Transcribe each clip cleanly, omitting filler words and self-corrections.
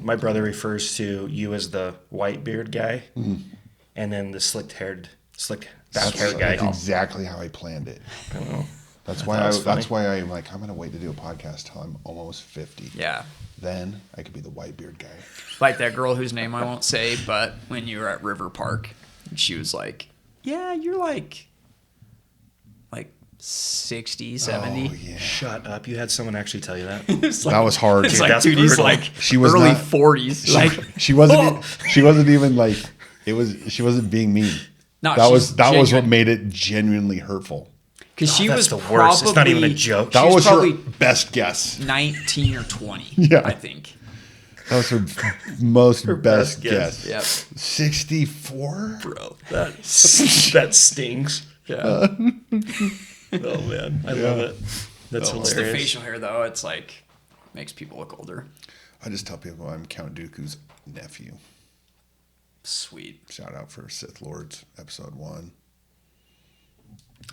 my brother refers to you as the white beard guy, and then the slick back hair guy. That's exactly how I planned it. I don't know. That's why I'm like, I'm gonna wait to do a podcast till I'm almost 50. Yeah. Then I could be the white beard guy. Like that girl whose name I won't say, but when you were at River Park, she was like, yeah, you're like 60, 70. Oh, yeah. Shut up! You had someone actually tell you that. That was hard. It's Dude. like, That's dude, he's brutal. like She was early not- 40s. She wasn't even like she wasn't being mean. No, that she's was what genuine. made it genuinely hurtful. Because she That's was the probably... worst. It's not even a joke. That She was probably her best guess. 19 or 20, Yeah. I think. That was her most best best guess. guess. Yep. 64? Bro, that stings. Yeah. Oh man, I love it. That's It's the hilarious. facial hair, though. It's like, makes people look older. I just tell people I'm Count Dooku's nephew. Sweet. Shout out for Sith Lords, episode 1.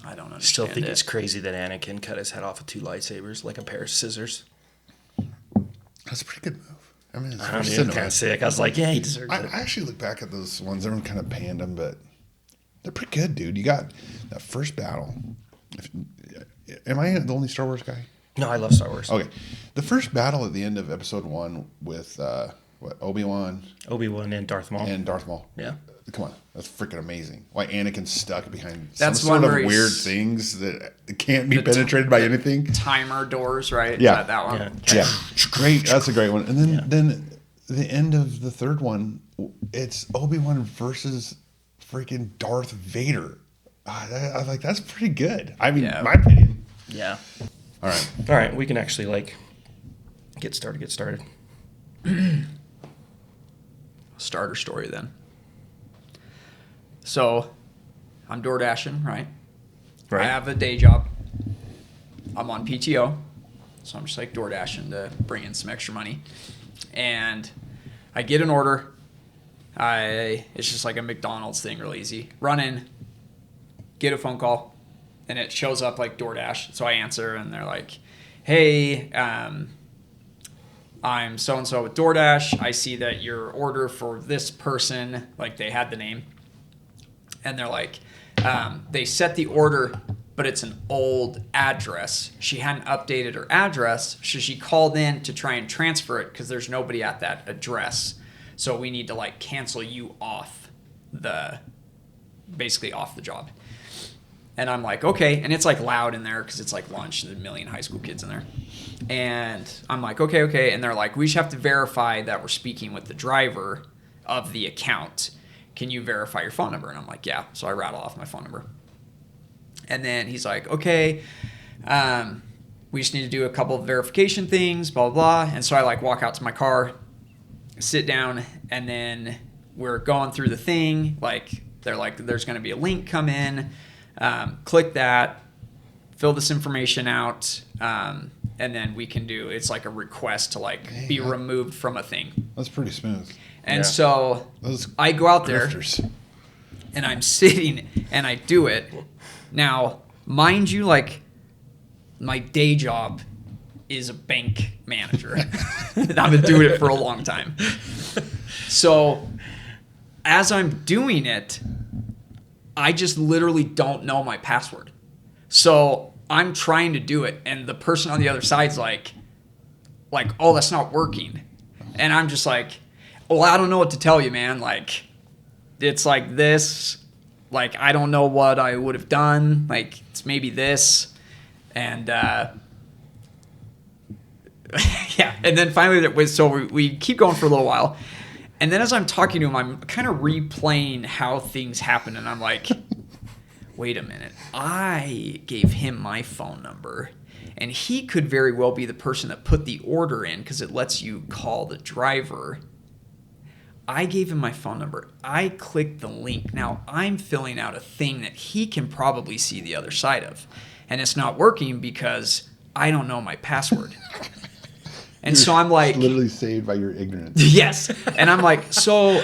I don't understand Still think it. it's crazy that Anakin cut his head off with 2 lightsabers like a pair of scissors. That's a pretty good move. I mean, it's I don't know, cinema. kind of sick. I was like, yeah, he deserves I it. actually look back at those ones. Everyone kind of panned them, but they're pretty good, dude. You got that first battle. Am I the only Star Wars guy? No, I love Star Wars. Okay. The first battle at the end of episode 1 with Obi-Wan Obi-Wan and Darth Maul. and Darth Maul. Yeah. Come on. That's freaking amazing. Why Anakin's stuck behind That's some sort one of where he's- weird things that can't be penetrated by anything. Timer doors, right? Yeah. Is that one? Yeah. Yeah. Great. That's a great one. And then the end of the third one, it's Obi-Wan versus freaking Darth Vader. I like, that's pretty good. I mean, Yeah. my opinion. Yeah. All right. All right, we can actually get started. Starter story then. So, I'm door dashing, right? Right. I have a day job. I'm on PTO, so I'm just like door dashing to bring in some extra money. And I get an order. It's just like a McDonald's thing, real easy. Run in, get a phone call, and it shows up like DoorDash. So I answer, and they're like, "Hey, I'm so and so with DoorDash. I see that your order for this person, like they had the name." And they're like, they set the order, but it's an old address. She hadn't updated her address, so she called in to try and transfer it because there's nobody at that address. So we need to like cancel you off basically off the job. And I'm like, okay. And it's like loud in there because it's like lunch. There's a million high school kids in there. And I'm like, okay. And they're like, we just have to verify that we're speaking with the driver of the account. Can you verify your phone number? And I'm like, yeah. So I rattle off my phone number. And then he's like, okay, we just need to do a couple of verification things, blah, blah, blah. And so I like walk out to my car, sit down, and then we're going through the thing. Like, they're like, there's going to be a link come in. Click that, fill this information out, and then we can do, it's like a request to like be removed from a thing. That's pretty smooth. And Yeah. so Those I go out there grifters. and I'm sitting and I do it. Now, mind you, like my day job is a bank manager. I've been doing it for a long time. So as I'm doing it, I just literally don't know my password. So I'm trying to do it, and the person on the other side's like, oh, that's not working. And I'm just like, well, I don't know what to tell you, man. Like, it's like this. Like, I don't know what I would have done. Like, it's maybe this. And, yeah. And then finally, so we keep going for a little while. And then as I'm talking to him, I'm kind of replaying how things happen. And I'm like, wait a minute. I gave him my phone number. And he could very well be the person that put the order in because it lets you call the driver. I gave him my phone number. I clicked the link. Now I'm filling out a thing that he can probably see the other side of. And it's not working because I don't know my password. And so I'm like, Literally saved by your ignorance. yes. And I'm like, so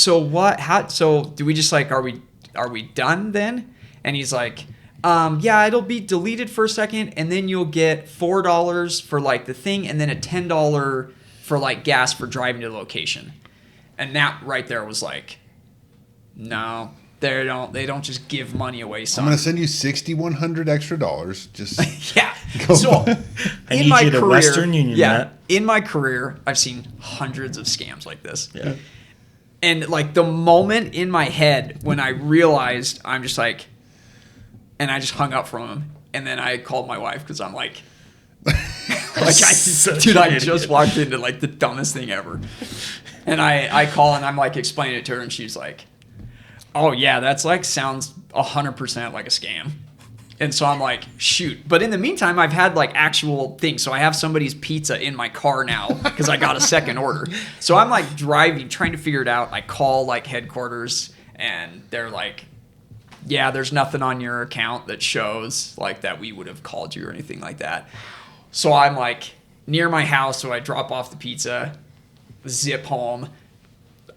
what? How? So do we just like, are we done then? And he's like, yeah, it'll be deleted for a second, and then you'll get $4 for like the thing, and then a $10 for like gas for driving to the location. And that right there was like, no, they don't just give money away. Son. I'm going to send you $6,100 extra. Just yeah. go So buy- I need you to Western Union that. in my career, I've seen hundreds of scams like this. Yeah. And like the moment in my head when I realized, I'm just like, and I just hung up from him. And then I called my wife because I'm like, I just walked into like the dumbest thing ever. And I call and I'm like explaining it to her and she's like, oh yeah, that's like sounds 100% like a scam. And so I'm like, shoot. But in the meantime, I've had like actual things. So I have somebody's pizza in my car now because I got a second order. So I'm like driving, trying to figure it out. I call like headquarters and they're like, yeah, there's nothing on your account that shows like that we would have called you or anything like that. So I'm like near my house. So I drop off the pizza, zip home.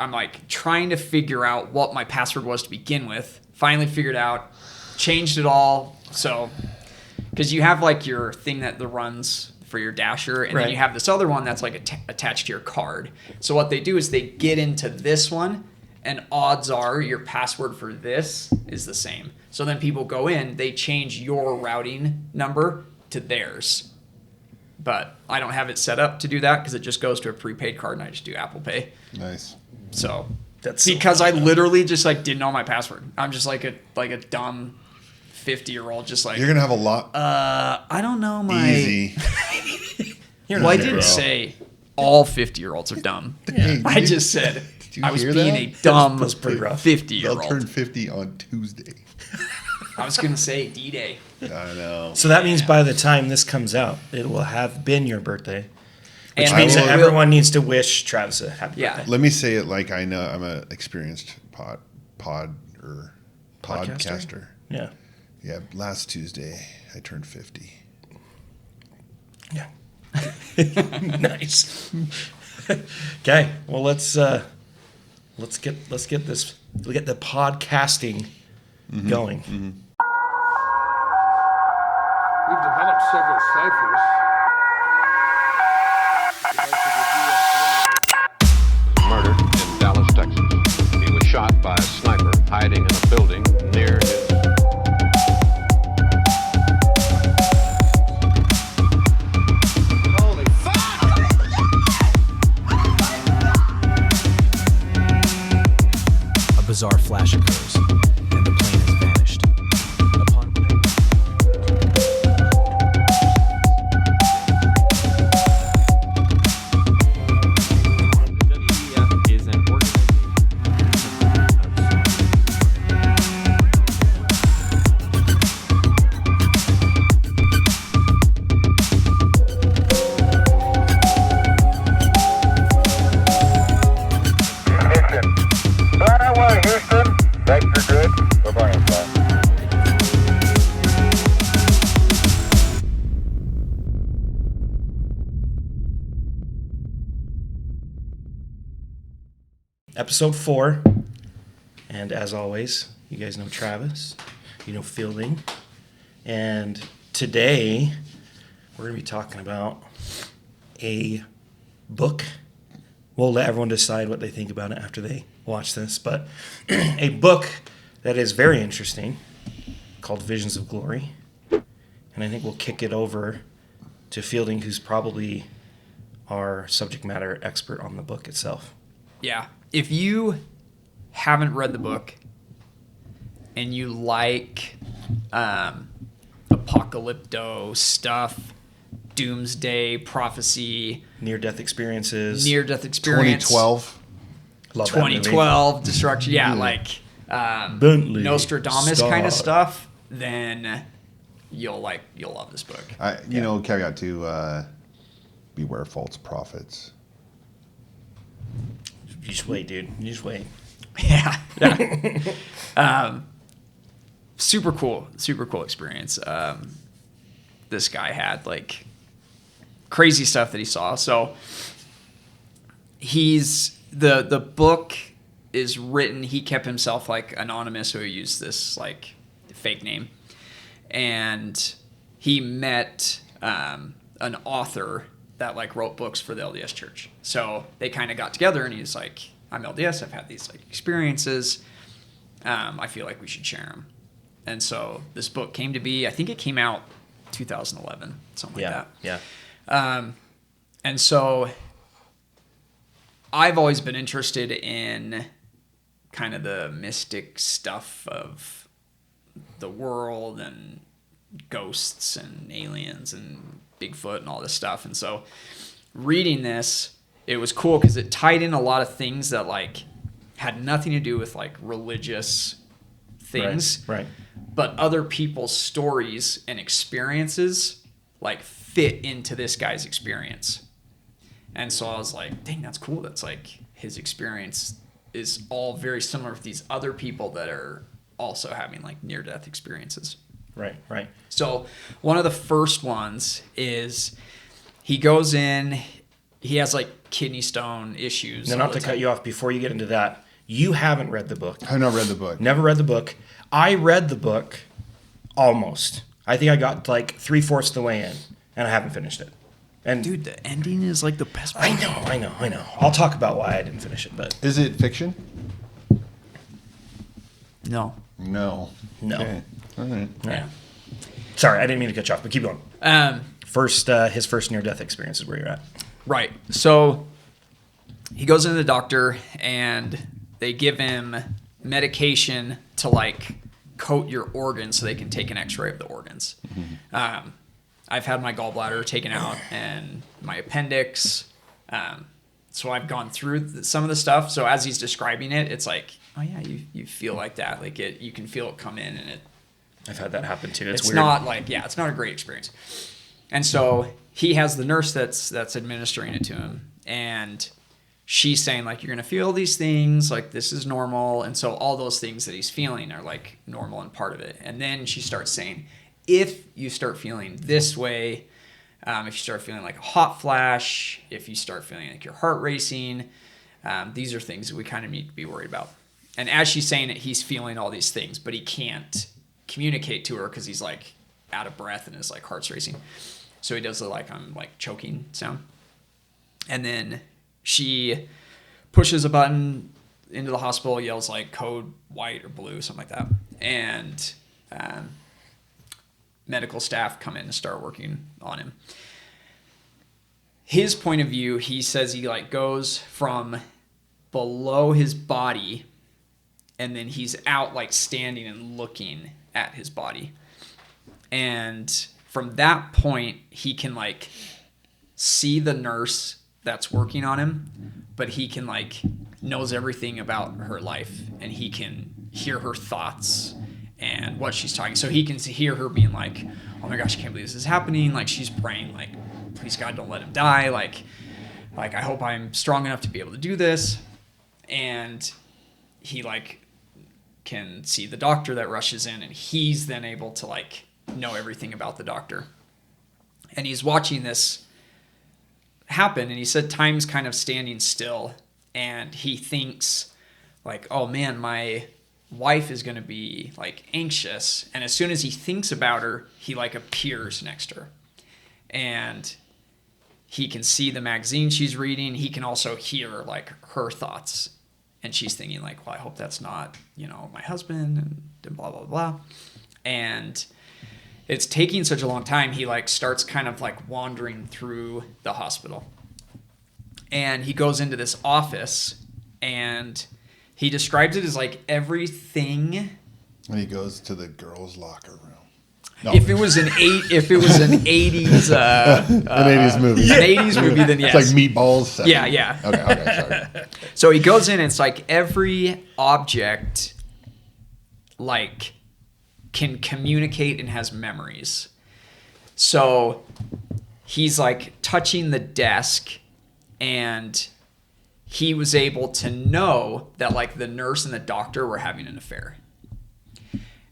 I'm like trying to figure out what my password was to begin with. Finally figured out, changed it all. So, because you have like your thing that runs for your dasher, and then you have this other one that's like attached to your card. So what they do is they get into this one, and odds are your password for this is the same. So then people go in, they change your routing number to theirs. But I don't have it set up to do that because it just goes to a prepaid card and I just do Apple Pay. Nice. So That's because I literally just like didn't know my password. I'm just like a dumb 50-year-old just like You're going to have a lot I don't know my easy. Well, I didn't say all 50-year-olds are dumb. Hey, I just said you I was hear being that? a dumb That's pretty rough. 50-year-old. They'll turn 50 on Tuesday. I was going to say D-Day. I know. So that means by the time this comes out, it will have been your birthday. Which And means I that will- everyone needs to wish Travis a happy Yeah. birthday. Let me say it like I know I'm an experienced podcaster. Yeah. Yeah, last Tuesday I turned 50. Yeah. Nice. Okay. Well, let's get the podcasting going. We've developed several ciphers. Murdered in Dallas, Texas. He was shot by a sniper hiding in a building near his. Holy fuck! A bizarre flash occurs, and the plane has vanished. Upon WEF is an Houston. Vector good. Bye-bye, fly. Episode 4. And as always, you guys know Travis. You know Fielding. And today, we're going to be talking about a book. We'll let everyone decide what they think about it after they watch this. But a book that is very interesting called Visions of Glory. And I think we'll kick it over to Fielding, who's probably our subject matter expert on the book itself. Yeah. If you haven't read the book and you like apocalypto stuff, doomsday, prophecy, Near-death experiences. 2012. Love that movie. 2012 destruction. Yeah, like Bentley Nostradamus Star. kind of stuff, then you'll love this book. You know, caveat to beware false prophets. You just wait, dude. You just wait. Yeah. Super cool experience. This guy had like crazy stuff that he saw. So the book is written. He kept himself like anonymous, so he used this like fake name, and he met an author that like wrote books for the LDS church. So they kind of got together, and he's like, I'm LDS, I've had these like experiences. I feel like we should share them. And so this book came to be. I think it came out 2011, something like that. Yeah. And so I've always been interested in kind of the mystic stuff of the world and ghosts and aliens and Bigfoot and all this stuff. And so reading this, it was cool because it tied in a lot of things that like had nothing to do with like religious things, Right. but other people's stories and experiences like fit into this guy's experience. And so I was like, dang, that's cool. That's like his experience is all very similar with these other people that are also having like near-death experiences. Right. So one of the first ones is he goes in, he has like kidney stone issues. Now, not to cut you off before you get into that, you haven't read the book. I've not read the book. Never read the book. I read the book almost. I think I got like 3/4 of the way in, and I haven't finished it. And Dude, the ending is like the best part. I know. I'll talk about why I didn't finish it, but Is it fiction? No. No. No. Okay. All right. Yeah. sorry, I didn't mean to cut you off, but keep going. His first near-death experience is where you're at. Right. So he goes into the doctor and they give him medication to like coat your organs so they can take an x-ray of the organs. Mm-hmm. I've had my gallbladder taken out and my appendix. So I've gone through some of the stuff. So as he's describing it, it's like, oh yeah, you feel like that. Like you can feel it come in, and I've had that happen too. It's weird. not like, it's not a great experience. And so he has the nurse that's administering it to him, and she's saying like, you're going to feel these things, like this is normal. And so all those things that he's feeling are like normal and part of it. And then she starts saying, if you start feeling this way, if you start feeling like a hot flash, if you start feeling like your heart racing, these are things that we kind of need to be worried about. And as she's saying it, he's feeling all these things, but he can't communicate to her because he's like out of breath and his like heart's racing. So he does the like, I'm like choking sound. And then she pushes a button into the hospital, yells like code white or blue, something like that. And medical staff come in and start working on him. His point of view, he says he like goes from below his body and then he's out like standing and looking at his body. And from that point, he can like see the nurse that's working on him, but he can like knows everything about her life, and he can hear her thoughts and what she's talking. So he can hear her being like, oh my gosh, I can't believe this is happening. Like she's praying like, please God, don't let him die. Like I hope I'm strong enough to be able to do this. And he like can see the doctor that rushes in, and he's then able to like know everything about the doctor. And he's watching this happen, and he said time's kind of standing still, and he thinks like, oh man, my wife is going to be like anxious. And as soon as he thinks about her, he like appears next to her, and he can see the magazine she's reading. He can also hear like her thoughts, and she's thinking like, well, I hope that's not, my husband, and blah, blah, blah. And it's taking such a long time. He like starts kind of like wandering through the hospital, and he goes into this office, and he describes it as like everything. And he goes to the girls' locker room. No. If it was an 80s an 80s movie. an 80s movie, then yes. It's like Meatballs. 7. Yeah. Okay, sorry. So he goes in, and it's like every object like can communicate and has memories. So he's like touching the desk, and he was able to know that like the nurse and the doctor were having an affair.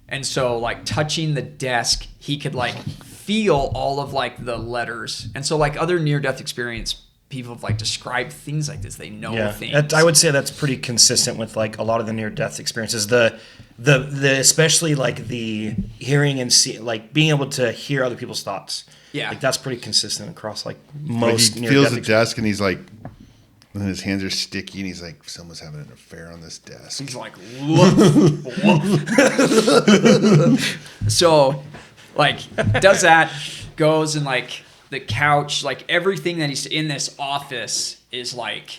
And so like touching the desk, he could like feel all of like the letters. And so like other near-death experience people have like described things like this. They know Yeah, things. I would say that's pretty consistent with like a lot of the near-death experiences. The especially like the hearing and see, like being able to hear other people's thoughts. Yeah. Like that's pretty consistent across like Like most he near-death feels the desk and he's like, and his hands are sticky and he's like, someone's having an affair on this desk. He's like, woof, woof. So, like, does that, goes and like the couch, like everything that he's in this office is like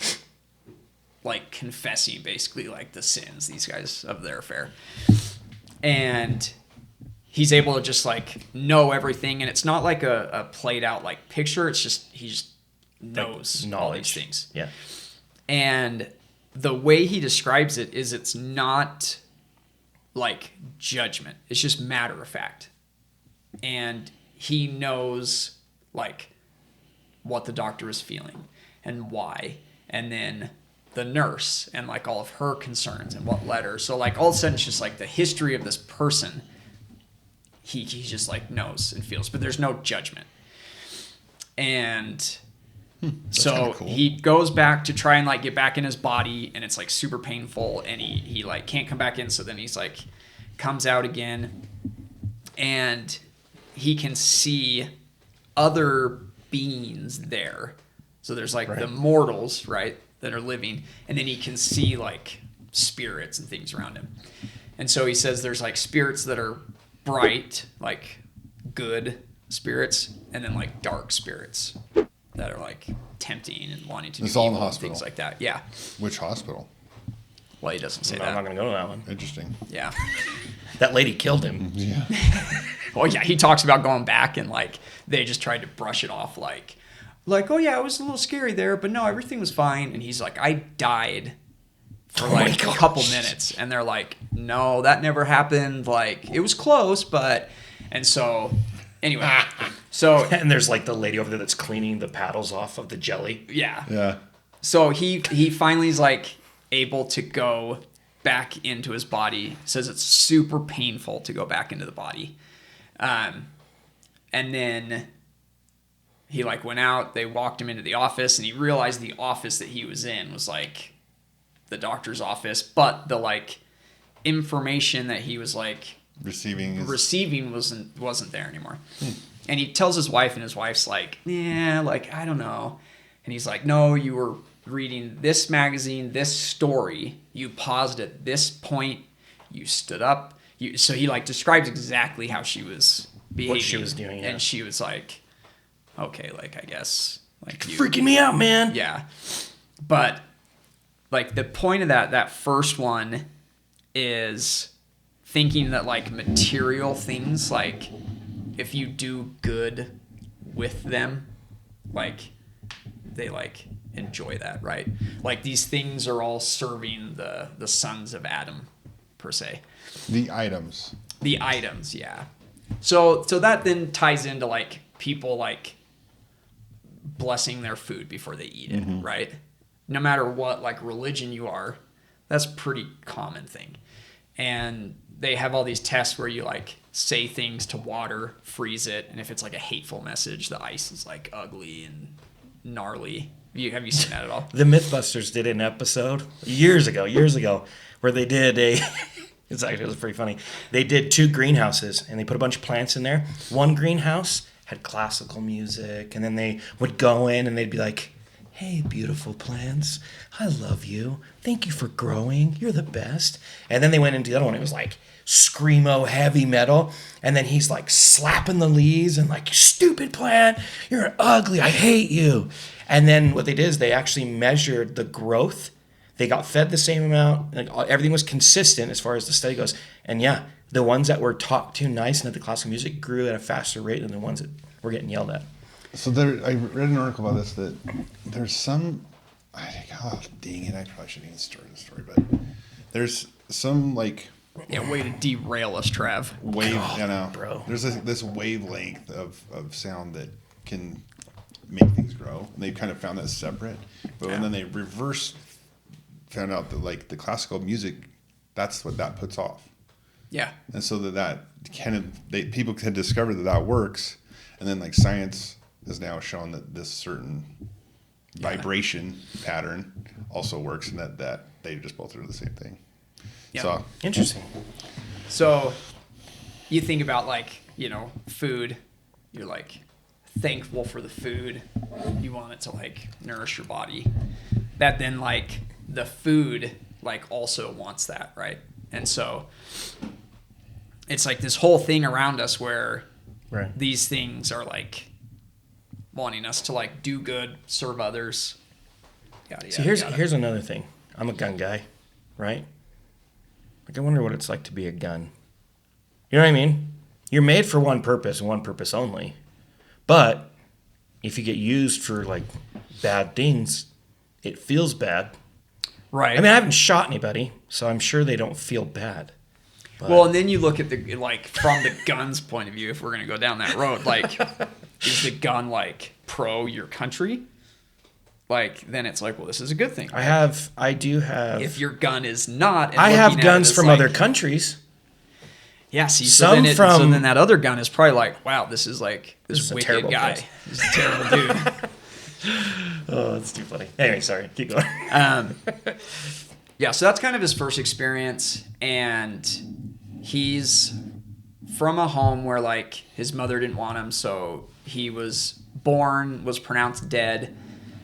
confessing basically like the sins, these guys, of their affair. And he's able to just like know everything. And it's not like a played out like picture. It's just, he just knows like, all knowledge. these things. Yeah. And the way he describes it is it's not like judgment. It's just matter of fact. And he knows like what the doctor is feeling and why. And then the nurse and like all of her concerns and what led her. So like all of a sudden it's just like the history of this person. He just like knows and feels, but there's no judgment. And so kinda cool. he goes back to try and like get back in his body, and it's like super painful, and he like can't come back in. So then he's like comes out again, and he can see other beings there. So there's like the mortals, right, that are living, and then he can see like spirits and things around him. And so he says there's like spirits that are bright, like good spirits, and then like dark spirits that are like tempting and wanting to It's do all in the evil and hospital. things like that. Yeah. Which hospital? Well, he doesn't say I'm that. not gonna go to that one. Interesting. Yeah. That lady killed him. Yeah. Well, yeah, he talks about going back and like they just tried to brush it off like, oh yeah, it was a little scary there, but no, everything was fine. And he's like, I died for like a couple minutes, and they're like, no, that never happened. Like it was close, but and so anyway, so And there's like the lady over there that's cleaning the paddles off of the jelly. yeah, Yeah. so he finally is like able to go back into his body. Says it's super painful to go back into the body, and then he like went out. They walked him into the office, and he realized the office that he was in was like the doctor's office, but the like information that he was like receiving wasn't there anymore. And he tells his wife, and his wife's like, yeah, like I don't know. And he's like, no, you were reading this magazine, this story, you paused at this point, you stood up. So he like describes exactly how she was behaving, What she was doing, yeah. and she was like, okay, like I guess like you, Freaking me out, man. yeah. But like the point of that first one is thinking that like material things, like if you do good with them, like they like enjoy that, right? Like these things are all serving the sons of Adam per se. The items. The items, yeah. So that then ties into like people like blessing their food before they eat it, right? No matter what like religion you are, that's a pretty common thing. And they have all these tests where you like say things to water, freeze it, and if it's like a hateful message, the ice is like ugly and gnarly. Have you seen that at all? The Mythbusters did an episode years ago, where they did a. It was pretty funny. They did 2 greenhouses, and they put a bunch of plants in there. One greenhouse had classical music, and then they would go in and they'd be like, hey, beautiful plants, I love you. Thank you for growing. You're the best. And then they went into the other one. It was like screamo heavy metal. And then he's like slapping the leaves and like, stupid plant, you're ugly, I hate you. And then what they did is they actually measured the growth. They got fed the same amount. Like everything was consistent as far as the study goes. And yeah, the ones that were talked to nice and had the classical music grew at a faster rate than the ones that were getting yelled at. So I read an article about this, that there's some, dang it, I probably shouldn't even start the story, but there's some like Yeah, way to derail us, Trav. wave, bro. There's this wavelength of sound that can make things grow. And they kind of found that separate, but and then they found out that like the classical music, that's what that puts off. Yeah. And so people can discover that works, and then like science has now shown that this certain vibration pattern also works, and that they just both do the same thing. Yeah. So Interesting. So you think about like, food, you're like thankful for the food. You want it to like nourish your body. That then like the food like also wants that, right? And so it's like this whole thing around us where Right. these things are like wanting us to like do good, serve others. Yada, So yada, yada. here's another thing. I'm a gun guy, right? Like I wonder what it's like to be a gun. You know what I mean? You're made for one purpose and one purpose only. But if you get used for like bad things, it feels bad. Right. I mean, I haven't shot anybody, so I'm sure they don't feel bad. But Well, and then you look at the like from the gun's point of view. If we're gonna go down that road, like, is the gun like pro your country? Like, then it's like, well, this is a good thing. I do have. If your gun is not, and I have looking at guns it as, from like, other countries. Yeah, see, Some so from- then that other gun is probably like, wow, this is like This this is a wicked terrible guy. gun. This is a terrible dude. Oh, that's too funny. Anyway, sorry. Keep going. Yeah, so that's kind of his first experience, and he's from a home where like his mother didn't want him, so he was born, was pronounced dead.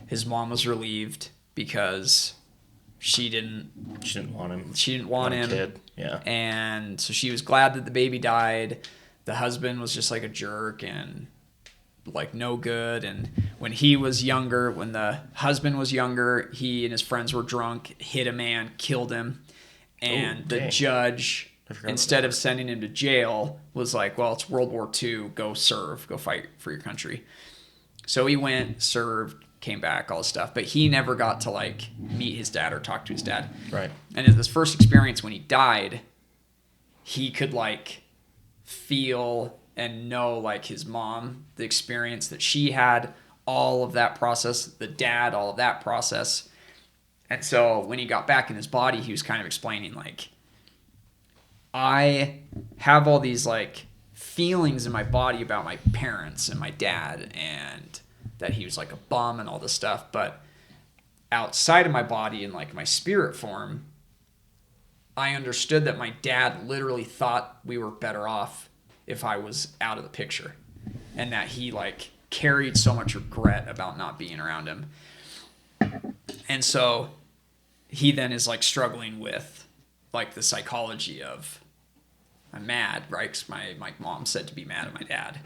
His mom was relieved because she didn't want him. she didn't want a him. kid. Yeah. And so she was glad that the baby died. The husband was just like a jerk and like no good. And when he was younger, when the husband was younger, he and his friends were drunk, hit a man, killed him. And Oh, the dang. judge, I forgot about instead of sending him to jail, was like, well, it's World War II. Go serve. Go fight for your country. So he went, served, came back, all this stuff. But he never got to like meet his dad or talk to his dad. Right. And in this first experience when he died, he could like feel and know like his mom, the experience that she had, all of that process, the dad, all of that process. And so when he got back in his body, he was kind of explaining like, I have all these like feelings in my body about my parents and my dad, and that he was like a bum and all this stuff. But outside of my body in like my spirit form, I understood that my dad literally thought we were better off if I was out of the picture, and that he like carried so much regret about not being around him. And so he then is like struggling with like the psychology of, I'm mad, right? Because my mom said to be mad at my dad,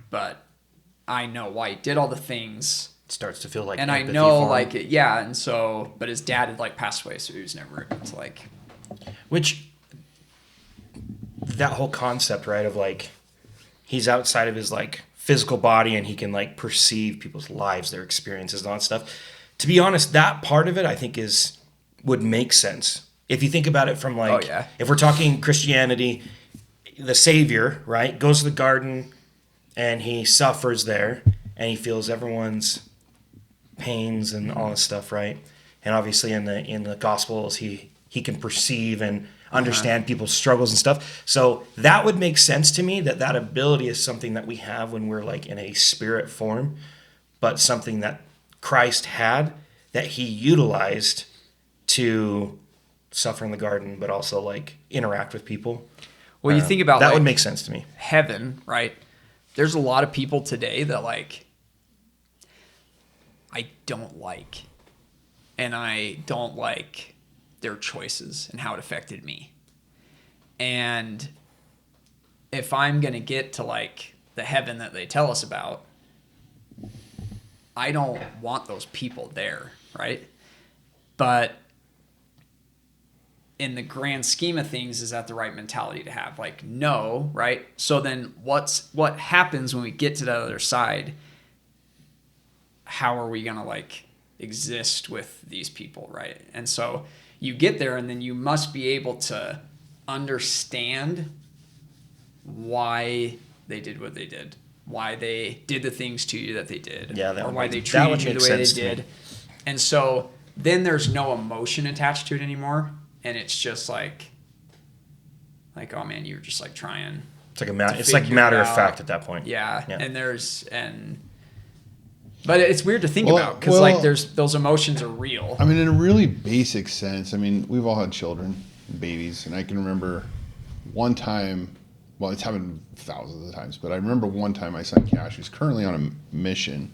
but I know why he did all the things, It starts to feel like and I empathy know for him. like yeah. And so, but his dad had like passed away, so he was never able to like. Which, that whole concept, right, of like, he's outside of his like physical body and he can like perceive people's lives, their experiences and all that stuff. To be honest, that part of it I think would make sense. If you think about it from like, Oh, yeah. if we're talking Christianity, the Savior, right, goes to the garden and he suffers there and he feels everyone's pains and all this stuff, right? And obviously in the Gospels, he can perceive and understand people's struggles and stuff. So that would make sense to me, that ability is something that we have when we're like in a spirit form, but something that Christ had that he utilized to suffer in the garden, but also like interact with people. Well, you think about that like, would make sense to me. heaven, right? There's a lot of people today that like I don't like, and I don't like their choices and how it affected me. And if I'm going to get to like the heaven that they tell us about, I don't want those people there, right? But in the grand scheme of things, is that the right mentality to have? Like, no, right? So then what happens when we get to the other side? How are we going to like exist with these people, right? And so you get there and then you must be able to understand why they did what they did, why they did the things to you that they did, Yeah, that or would why make- they that would treated you make the way they sense to me. did. And so then there's no emotion attached to it anymore, and it's just like oh man, you were just like trying. It's like it's to like figure matter it of out. fact at that point. Yeah, Yeah. and But it's weird to think Well- about because well- like those emotions are real. I mean, in a really basic sense, I mean, we've all had children, babies, and I can remember one time, well, it's happened thousands of times, but I remember one time my son Cash, who's currently on a mission,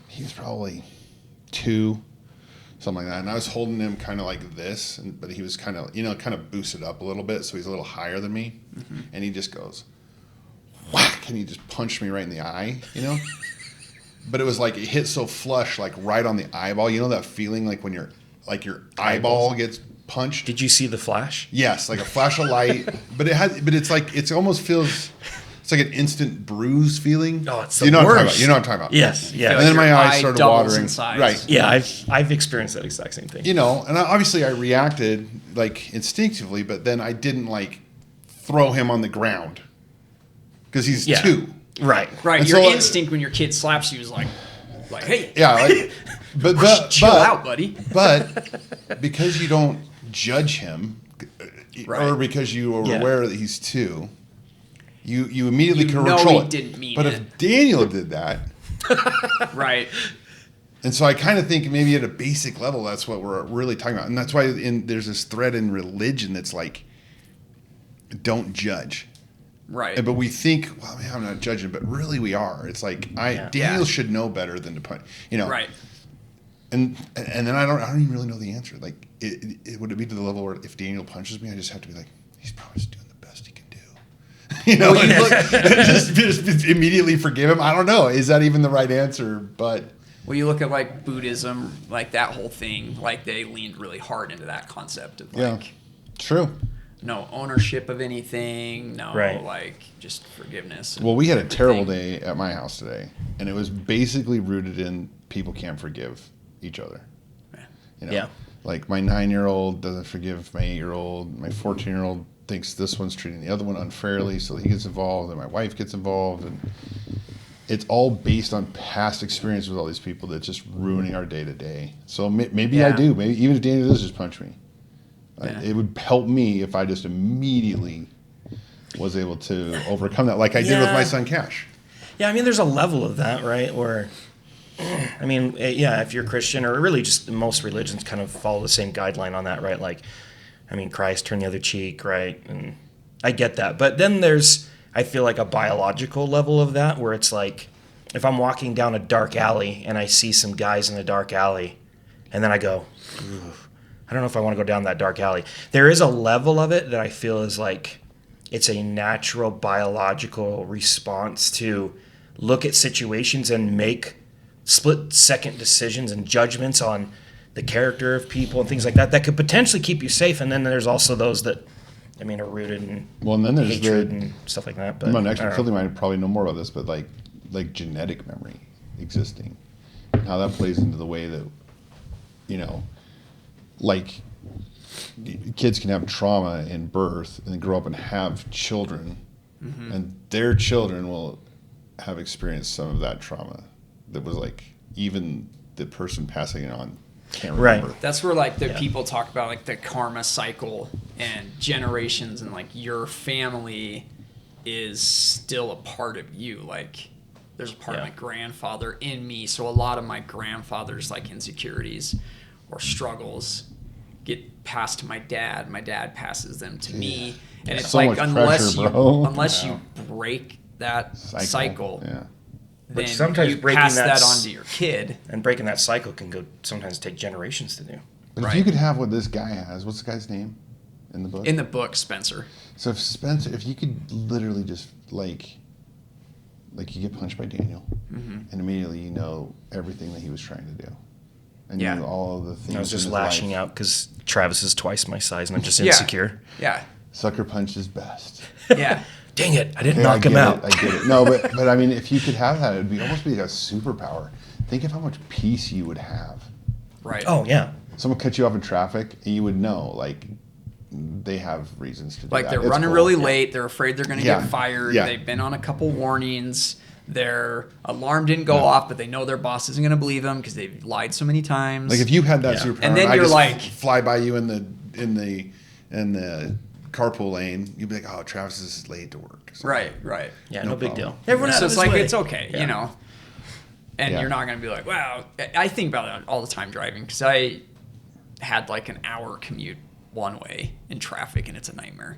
he was probably 2, something like that, and I was holding him kind of like this, but he was kind of, kind of boosted up a little bit, so he's a little higher than me, and he just goes, whack, and he just punched me right in the eye, But it was like it hit so flush, like right on the eyeball. You know that feeling like when your eyeball gets punched? Did you see the flash? Yes, like a flash of light. But it's like it almost feels it's like an instant bruise feeling. Oh, it's you the know what I'm talking worst. about. You know what I'm talking about. Yes, yeah. And then Your my eyes eye started doubles watering. in size. Right. Yeah, I've experienced that exact same thing. And obviously I reacted like instinctively, but then I didn't like throw him on the ground because he's 2. Right. Right. And Your so- instinct when your kid slaps you is like, hey, Yeah, like, but chill out, buddy. But because you don't judge him, Right. or because you are Yeah. aware that he's 2, you immediately You can know control he it. didn't mean but it. if Daniel did that, Right. and so I kind of think maybe at a basic level that's what we're really talking about, and that's why there's this thread in religion that's like, don't judge. Right. But we think, well, man, I'm not judging, but really we are. It's like Daniel Yeah. should know better than to punish. Right. And then I don't even really know the answer. Like, would it be to the level where if Daniel punches me, I just have to be like, he's probably just doing the best he can do, just immediately forgive him. I don't know. Is that even the right answer? But Well, you look at like Buddhism, like that whole thing, like they leaned really hard into that concept of like true. no ownership of anything, no Right. like just forgiveness. Well, we had a everything. terrible day at my house today, and it was basically rooted in people can't forgive each other. Yeah. Like my 9-year-old doesn't forgive my 8-year-old. My 14-year-old thinks this one's treating the other one unfairly, so he gets involved, and my wife gets involved, and it's all based on past experience with all these people that's just ruining our day to day. So maybe I Yeah. do. Maybe even if Daniel does just punch me, Yeah. it would help me if I just immediately was able to overcome that, like I did with Yeah. my son Cash. Yeah, I mean, there's a level of that, right? Where, I mean, yeah, if you're Christian or really just most religions kind of follow the same guideline on that, right? Like, I mean, Christ, turn the other cheek, right? And I get that. But then there's, I feel like a biological level of that where it's like, if I'm walking down a dark alley and I see some guys in a dark alley and then I go, "Ooh, I don't know if I want to go down that dark alley." There is a level of it that I feel is like, it's a natural biological response to look at situations and make split-second decisions and judgments on the character of people and things like that that could potentially keep you safe. And then there's also those that, I mean, are rooted in Well, and then there's hatred and stuff like that. But I'm an I expert don't field know. might probably know more about this, but like genetic memory existing, how that plays into the way that, like kids can have trauma in birth and then grow up and have children, and their children will have experienced some of that trauma that was like even the person passing it on can't remember. Right. That's where like the people talk about like the karma cycle and generations and like your family is still a part of you. Like there's a part of Yeah. my grandfather in me. So a lot of my grandfather's like insecurities or struggles get passed to my dad. My dad passes them to me. And it's So like much unless pressure, bro. you break that cycle, Yeah. then sometimes you breaking pass that that on to your kid. And breaking that cycle can go sometimes take generations to do. But if Right. you could have what this guy has, what's the guy's name in the book? In the book, Spencer. So if Spencer, if you could literally just like you get punched by Daniel, and immediately you know everything that he was trying to do, and you Yeah. knew all of the things. I was just in his lashing life. out because Travis is twice my size and I'm just Yeah. insecure. Yeah. Sucker punch is best. Yeah. Dang it, I didn't Yeah, knock him out. I get it. No, but I mean, if you could have that, it would be almost be like a superpower. Think of how much peace you would have. Right. Oh, yeah. Someone cut you off in traffic, and you would know, like, they have reasons to do Like that. they're It's running cool. really Yeah. late. They're afraid they're going to Yeah. get fired. Yeah. They've been on a couple warnings. Their alarm didn't go off, but they know their boss isn't going to believe them because they've lied so many times. Like if you had that Yeah. superpower, And then I you're just like- fly by you in the carpool lane, you'd be like, "Oh, Travis is late to work." So, right. Yeah, No no, big problem. deal. Everyone So out of it's his like way. it's okay, Yeah. you know. And Yeah. you're not going to be like, wow. I think about it all the time driving because I had like an hour commute one way in traffic and it's a nightmare.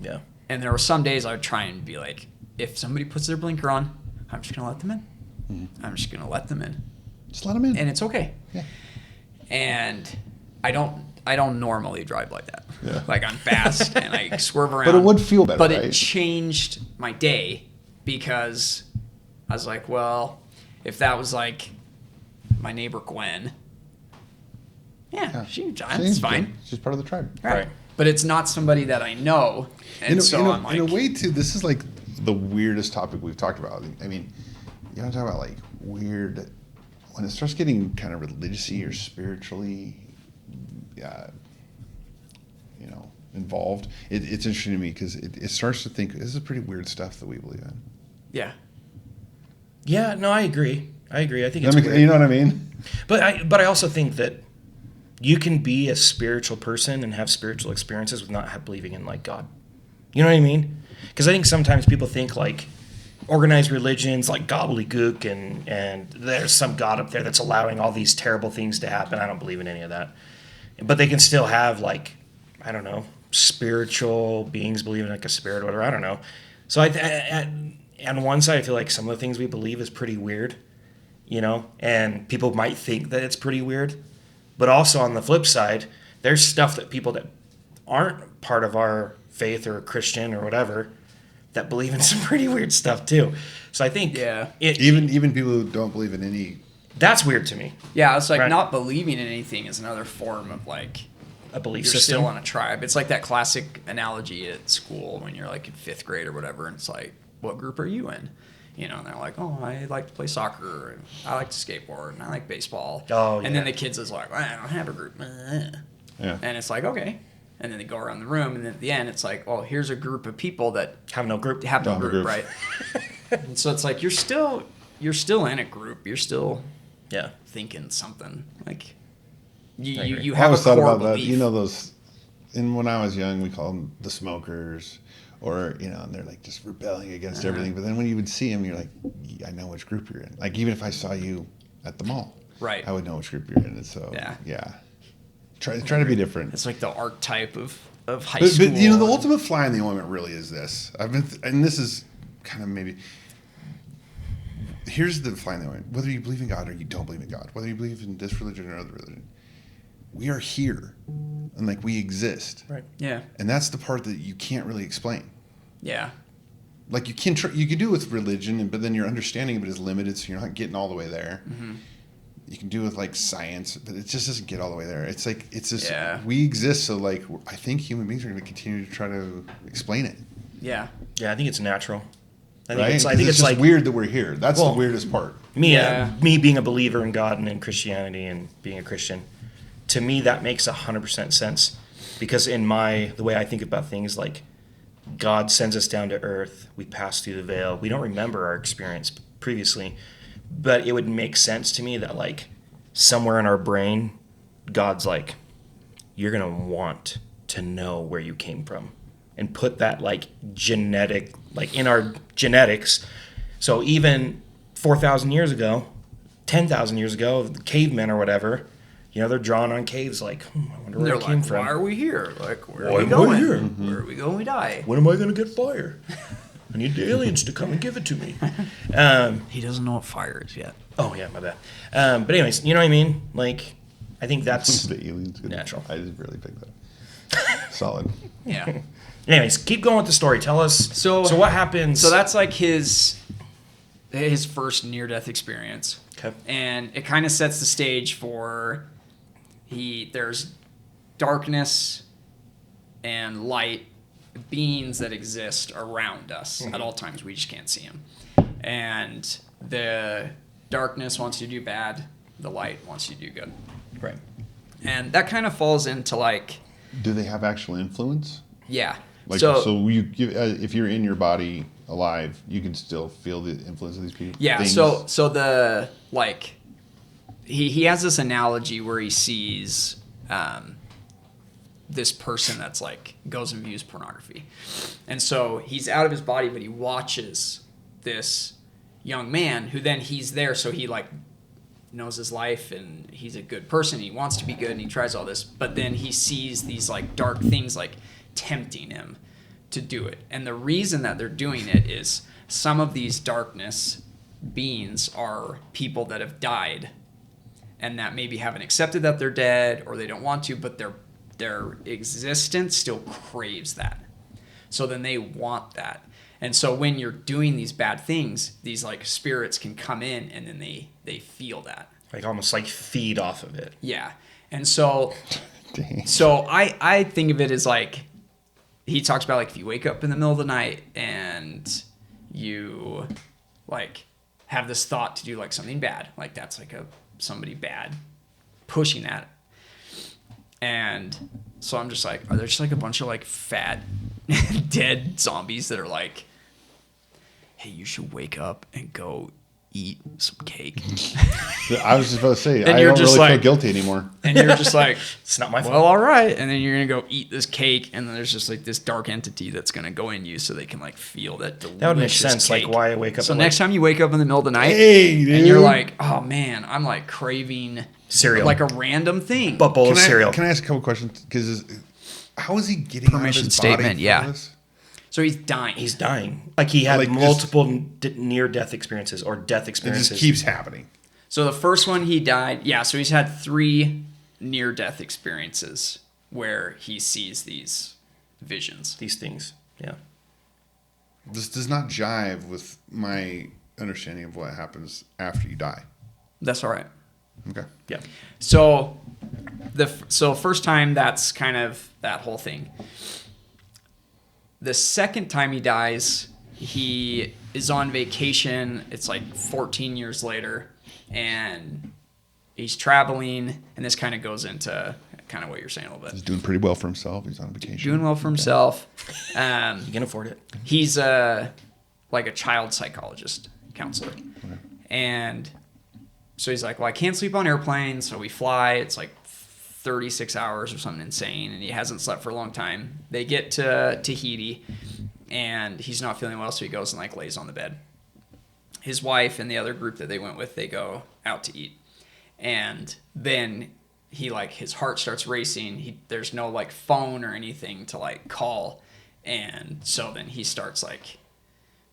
Yeah. And there were some days I would try and be like, if somebody puts their blinker on, I'm just going to let them in. I'm just going to let them in. Just let them in. And it's okay. Yeah. And I don't normally drive like that. Yeah. Like I'm fast and I swerve around. But it would feel better, But right? it changed my day because I was like, well, if that was like my neighbor Gwen, that's fine. She's part of the tribe. Right. But it's not somebody that I know. And I'm like, in a way, too, this is like the weirdest topic we've talked about. I mean, you want to talk about like weird, when it starts getting kind of religious-y or spiritually, involved, it's interesting to me because it starts to think, this is pretty weird stuff that we believe in. yeah. Yeah, no, I agree. I think it's That makes- weird. you know what I mean? But I also think that you can be a spiritual person and have spiritual experiences with not believing in like God. You know what I mean? Because I think sometimes people think like organized religions like gobbledygook and there's some God up there that's allowing all these terrible things to happen. I don't believe in any of that. But they can still have like, I don't know, spiritual beings believing like a spirit or whatever. I don't know. So on one side, I feel like some of the things we believe is pretty weird, and people might think that it's pretty weird. But also on the flip side, there's stuff that people that aren't part of our faith or Christian or whatever that believe in some pretty weird stuff too. So I think Even people who don't believe in any... that's weird to me. Yeah, it's like Right. not believing in anything is another form of like A belief you're system. still on a tribe. It's like that classic analogy at school when you're like in 5th grade or whatever, and it's like, what group are you in? And they're like, oh, I like to play soccer, and I like to skateboard, and I like baseball. Oh, And yeah. then the kids is like, well, I don't have a group. Yeah. And it's like, okay. And then they go around the room, and then at the end, it's like, oh, here's a group of people that Have no group. have no Don't have a group, group. right? And so it's like you're still in a group. You're still Yeah. thinking something like I you agree. I have a always thought core about that. belief. Those... And when I was young, we called them the smokers, or and they're like just rebelling against everything. But then when you would see them, you're like, I know which group you're in. Like even if I saw you at the mall, Right. I would know which group you're in. And so Yeah. try to be different. It's like the archetype of high But school. the ultimate fly in the ointment really is this. And this is kind of maybe. Here's the fly in the ointment. Whether you believe in God or you don't believe in God, whether you believe in this religion or other religion, we are here, and like we exist. Right. Yeah. And that's the part that you can't really explain. Yeah. Like you can do it with religion, but then your understanding of it is limited, so you're not getting all the way there. Mm-hmm. You can do it with like science, but it just doesn't get all the way there. It's like it's just Yeah. we exist, so like I think human beings are going to continue to try to explain it, Yeah. Yeah, I think it's natural. I think right? it's, I 'Cause think it's just like weird that we're here. That's Well, the weirdest part. me, Yeah. me being a believer in God and in Christianity and being a Christian. To me, that makes 100% sense because the way I think about things, like God sends us down to earth, we pass through the veil, we don't remember our experience previously, but it would make sense to me that like somewhere in our brain, God's like, you're gonna want to know where you came from, and put that like in our genetics. So even 4,000 years ago, 10,000 years ago, the cavemen or whatever. They're drawn on caves like, I wonder where They're it came like, from. why are we here? Like, where Why are we am I going? here? Where are we going? We die. When am I going to get fire? I need the aliens to come and give it to me. He doesn't know what fire is yet. Oh, yeah, my bad. But anyways, you know what I mean? Like, I think that's The aliens could- natural. I just really picked that. Solid. Yeah. Anyways, keep going with the story. Tell us. So what happens? So that's like his first near-death experience. Okay. And it kind of sets the stage for there's darkness and light beings that exist around us at all times. We just can't see them. And the darkness wants you to do bad. The light wants you to do good. Right. And that kind of falls into like, Do they have actual influence? yeah. Like so you give, if you're in your body alive, you can still feel the influence of these people. yeah, things? so the like he has this analogy where he sees this person that's like goes and views pornography. And so he's out of his body, but he watches this, young man who then he's there, so he like knows his life and he's a good person. He wants to be good and he tries all this, but then he sees these like dark things like tempting him to do it. And the reason that they're doing it is some of these darkness beings are people that have died and that maybe haven't accepted that they're dead or they don't want to, but their existence still craves that. So then they want that. And so when you're doing these bad things, these like spirits can come in and then they feel that. Like almost like feed off of it. Yeah. And so Dang. so I think of it as like he talks about like if you wake up in the middle of the night and you like have this thought to do like something bad, like that's like somebody bad pushing that. And so I'm just like, are there just like a bunch of like fat dead zombies that are like, hey, you should wake up and go eat some cake. I was just about to say, And I you're don't just really feel like- guilty anymore. And you're just like, It's not my fault. well, all right. And then you're going to go eat this cake. And then there's just like this dark entity that's going to go in you so they can like feel that delicious That would make sense. cake. Like why I wake up. So at, next time you wake up in the middle of the night Hey, dude. and you're like, oh man, I'm like craving Cereal. like a random thing. but bowl of cereal. Can I ask a couple questions? Because how is he getting Permission out of his statement, body from yeah. this? So he's dying. He's dying. Like he had Like, just- multiple near-death experiences or death It experiences. just keeps happening. So the first one he died. Yeah. So he's had 3 near-death experiences where he sees these visions. These things. Yeah. This does not jive with my understanding of what happens after you die. That's all right. Okay. Yeah. So first time, that's kind of that whole thing. The second time he dies, he is on vacation. It's like 14 years later, and he's traveling, and this kind of goes into kind of what you're saying a little He's bit. doing pretty well for himself. He's on vacation. Doing well for himself. You can afford it. He's like a child psychologist counselor. And so he's like, well, I can't sleep on airplanes. So we fly. It's like 36 hours or something insane. And he hasn't slept for a long time. They get to Tahiti and he's not feeling well. So he goes and like lays on the bed. His wife and the other group that they went with, they go out to eat. And then he like, his heart starts racing. There's no like phone or anything to like call. And so then he starts like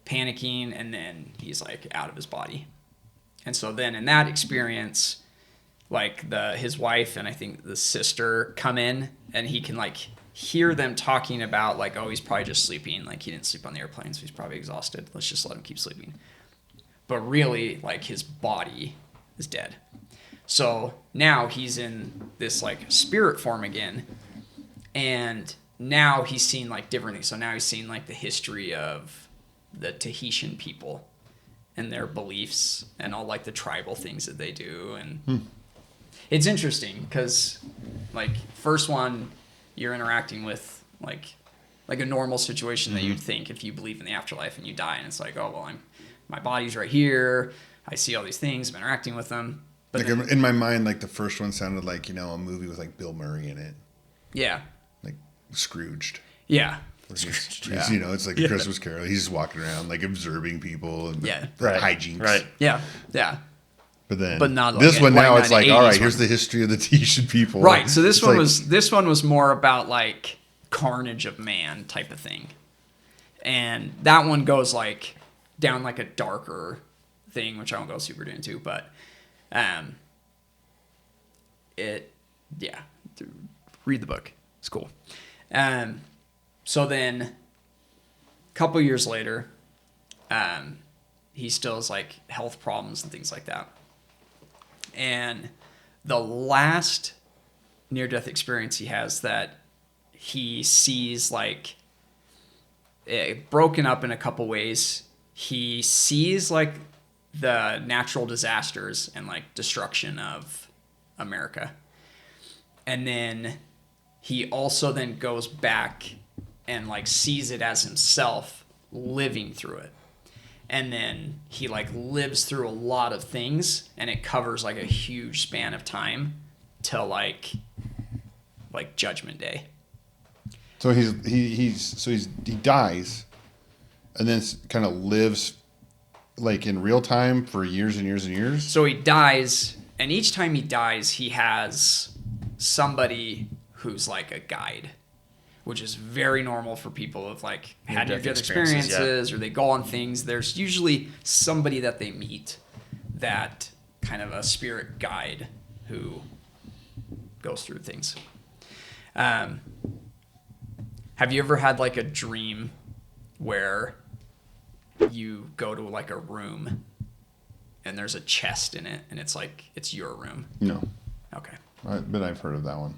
panicking and then he's like out of his body. And so then in that experience, like his wife and I think the sister come in and he can like hear them talking about like, oh, he's probably just sleeping. Like he didn't sleep on the airplane, so he's probably exhausted. Let's just let him keep sleeping. But really like his body is dead. So now he's in this like spirit form again. And now he's seen like different things. So now he's seen like the history of the Tahitian people and their beliefs and all like the tribal things that they do. And it's interesting because like first one you're interacting with like a normal situation that you'd think if you believe in the afterlife and you die. And it's like, oh, well, my body's right here. I see all these things. I'm interacting with them. But Like then, in my mind, like the first one sounded like, you know, a movie with like Bill Murray in it. yeah. Like Scrooged. Yeah. He's, you know, it's like a Christmas Carol. He's just walking around, like observing people and Yeah. Right. hijinks. Right. Yeah. Yeah. But not like this one now, it's like, all right, 80s here's one. the history of the Tahitian people. Right. So this It's one like- this one was more about like carnage of man type of thing. And that one goes like down like a darker thing, which I won't go super into, but read the book. It's cool. So then a couple years later, he still has like health problems and things like that. And the last near-death experience he has that he sees like broken up in a couple ways. He sees like the natural disasters and like destruction of America. And then he also then goes back and like sees it as himself living through it. And then he like lives through a lot of things and it covers like a huge span of time till like Judgment Day. So he dies, and then kind of lives like in real time for years and years and years? So he dies, and each time he dies, he has somebody who's like a guide, which is very normal for people who've like had Near-death near-death experiences, experiences, or they go on things. There's usually somebody that they meet, that kind of a spirit guide who goes through things. Have you ever had like a dream where you go to like a room and there's a chest in it and it's like it's your room? No. Okay. But I've heard of that one.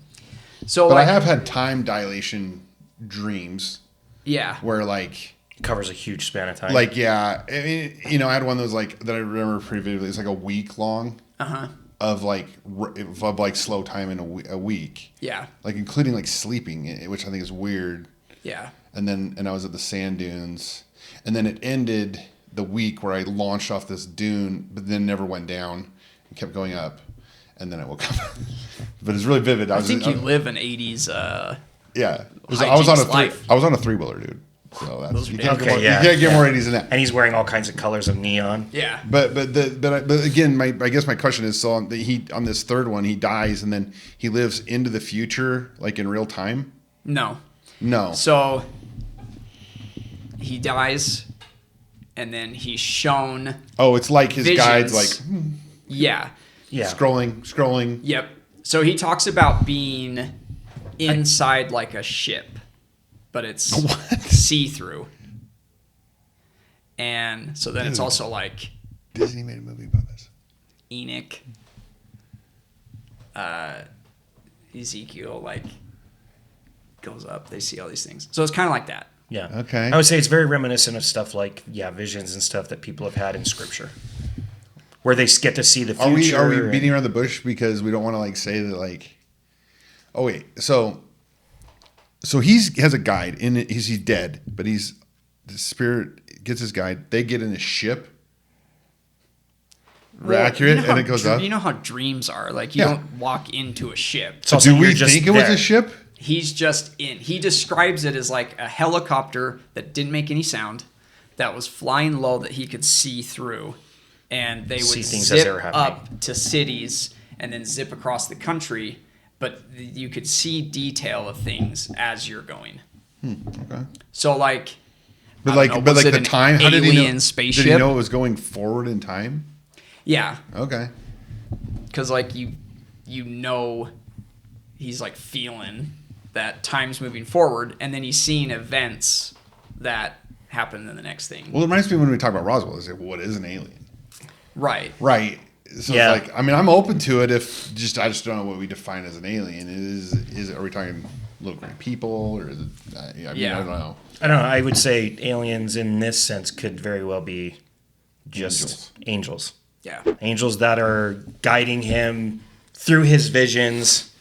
So But like, I have had time dilation dreams yeah. where like Covers a huge span of time. like yeah, I mean, you know, I had one that was like that I remember pretty vividly. It's like a week long of like slow time in a week. Yeah. Like including like sleeping, which I think is weird. Yeah. And I was at the sand dunes, and then it ended the week where I launched off this dune, but then never went down and kept going up, and then I woke up. But it's really vivid. I think you live an 80s yeah. I was life. on a 3-wheeler, dude. So that's you can't, Okay, you can't get more 80s than that. and he's wearing all kinds of colors of neon. Yeah. But again, I guess my question is, so on this third one, he dies and then he lives into the future, like in real time. No. No. So he dies and then he's shown Oh, it's like his visions. guide's like Yeah. Yeah. scrolling. Yep. So he talks about being inside like a ship, but it's see-through. And so then it's also like Disney made a movie about this. Enoch, Ezekiel, like goes up. They see all these things. So it's kind of like that. Yeah. Okay. I would say it's very reminiscent of stuff like visions and stuff that people have had in scripture, where they get to see the future. Are we beating around the bush because we don't want to like say that like? Oh wait, so he has a guide in it. He's dead, but the spirit gets his guide. They get in a ship. Accurate, and it goes up. You know how dreams are. Like you don't walk into a ship. So Do we you're just think it was there. a ship? He's just in. He describes it as like a helicopter that didn't make any sound, that was flying low that he could see through, and they See would things as they zip were happening. up to cities and then zip across the country, but you could see detail of things as you're going. Okay. So like, But I like, don't know, was it the an time. How did he know? alien spaceship? Did he know it was going forward in time? Yeah, Okay. because like you know, he's like feeling that time's moving forward, and then he's seeing events that happen in the next thing. Well, it reminds me when we talk about Roswell. Is what is an alien? Right. Right. So Yeah. it's like, I mean, I'm open to it if I just don't know what we define as an alien. Are we talking little green people or is it? I mean, Yeah. I don't know. I don't know. I would say aliens in this sense could very well be just angels. Yeah. Angels that are guiding him through his visions,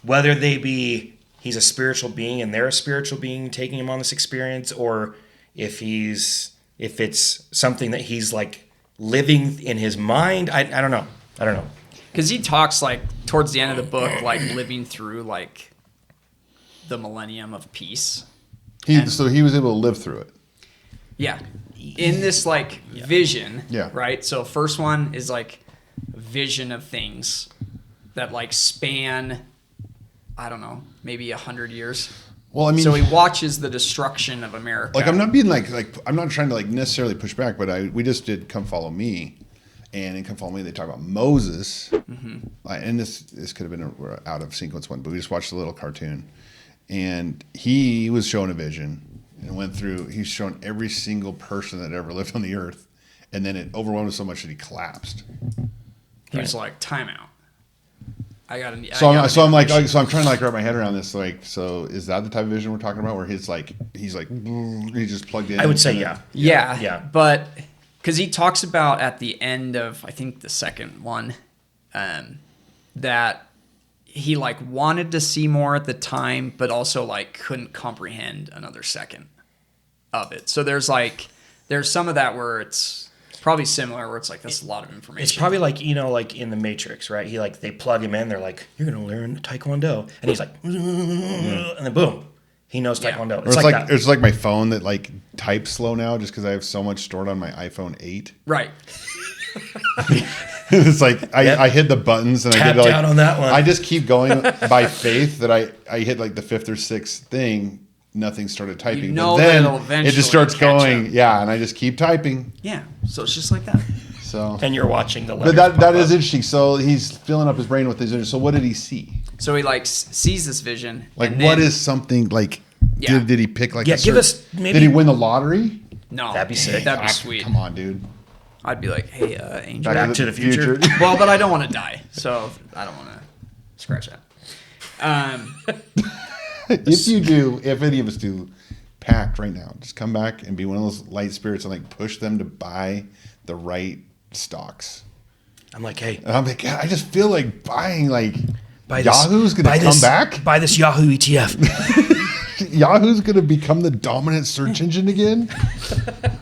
whether they be he's a spiritual being and they're a spiritual being taking him on this experience, or if it's something that he's like living in his mind. I don't know. Because he talks like towards the end of the book, like living through like the millennium of peace. So he was able to live through it. Yeah. In this like vision. Yeah. Right. So first one is like a vision of things that like span, I don't know, maybe 100 years. Well, I mean, So he watches the destruction of America. like I'm not being like I'm not trying to like necessarily push back, but we just did Come Follow Me, and in Come Follow Me they talk about Moses, and this could have been a out of sequence one, but we just watched a little cartoon, and he was shown a vision and went through. He's shown every single person that ever lived on the earth, and then it overwhelmed him so much that he collapsed. he was like, time out. I'm trying to like wrap my head around this. Like, so is that the type of vision we're talking about, where he's just plugged in? I would say yeah. Yeah. But because he talks about at the end of, I think the second one, that he like wanted to see more at the time, but also like couldn't comprehend another second of it. So there's some of that where it's probably similar, where it's like, that's a lot of information. It's probably like, like in the Matrix, right? They plug him in. They're like, you're going to learn Taekwondo. And he's like, and then boom. He knows Yeah. Taekwondo. Or It's like that. it's like my phone that like types slow now just because I have so much stored on my iPhone 8. Right. It's like Yep. I hit the buttons and I Tap get like down on that one. I just keep going by faith that I hit like the 5th or 6th thing. Nothing started typing, You know but then that it'll eventually it just starts catch going. up. Yeah, and I just keep typing. Yeah. So it's just like that. So, And you're watching the letters but that pop is up. interesting. So he's filling up his brain with these images. So what did he see? So he like sees this vision. Like, and what then- is something like? Yeah. Did he pick like? Yeah, a give certain- us maybe- Did he win the lottery? No. That'd be sick. That'd be Ah, sweet. Come on, dude. I'd be like, hey, Angel. Back to the Future. Well, but I don't want to die, so I don't want to scratch that. If you do, if any of us do, pact right now, just come back and be one of those light spirits and like push them to buy the right stocks. I'm like, hey, And I'm like, God, I just feel like buying like buy this, Yahoo's buy gonna come this- back. Buy this Yahoo E ETF. Yahoo's gonna become the dominant search engine again.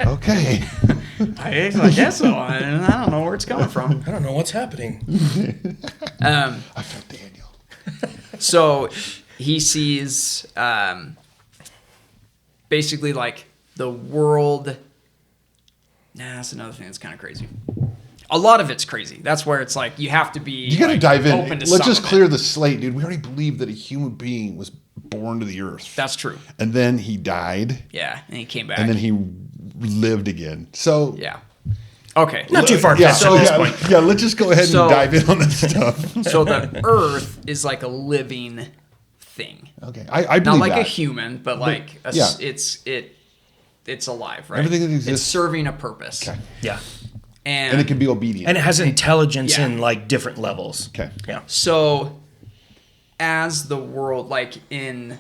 Okay. I guess so. I don't know where it's coming from. I don't know what's happening. I felt Daniel. So he sees basically like the world. Nah, that's another thing that's kind of crazy. A lot of it's crazy. That's where it's like you have to be. You gotta like, dive in. open to Let's some just of it. clear the slate, dude. We already believe that a human being was born to the earth. That's true. And then he died. Yeah, and he came back. And then he lived again. So yeah. Okay. Not too far yeah, fetched so at this yeah, point. yeah, let's just go ahead So- and dive in on this stuff. So the Earth is like a living thing, Okay, I not believe like that. a human, but like a, yeah. it's alive, right? Everything that It's exists- serving a purpose, Okay. Yeah. And it can be obedient. And it has intelligence Yeah. in like different levels. Okay. Yeah. So, as the world, like in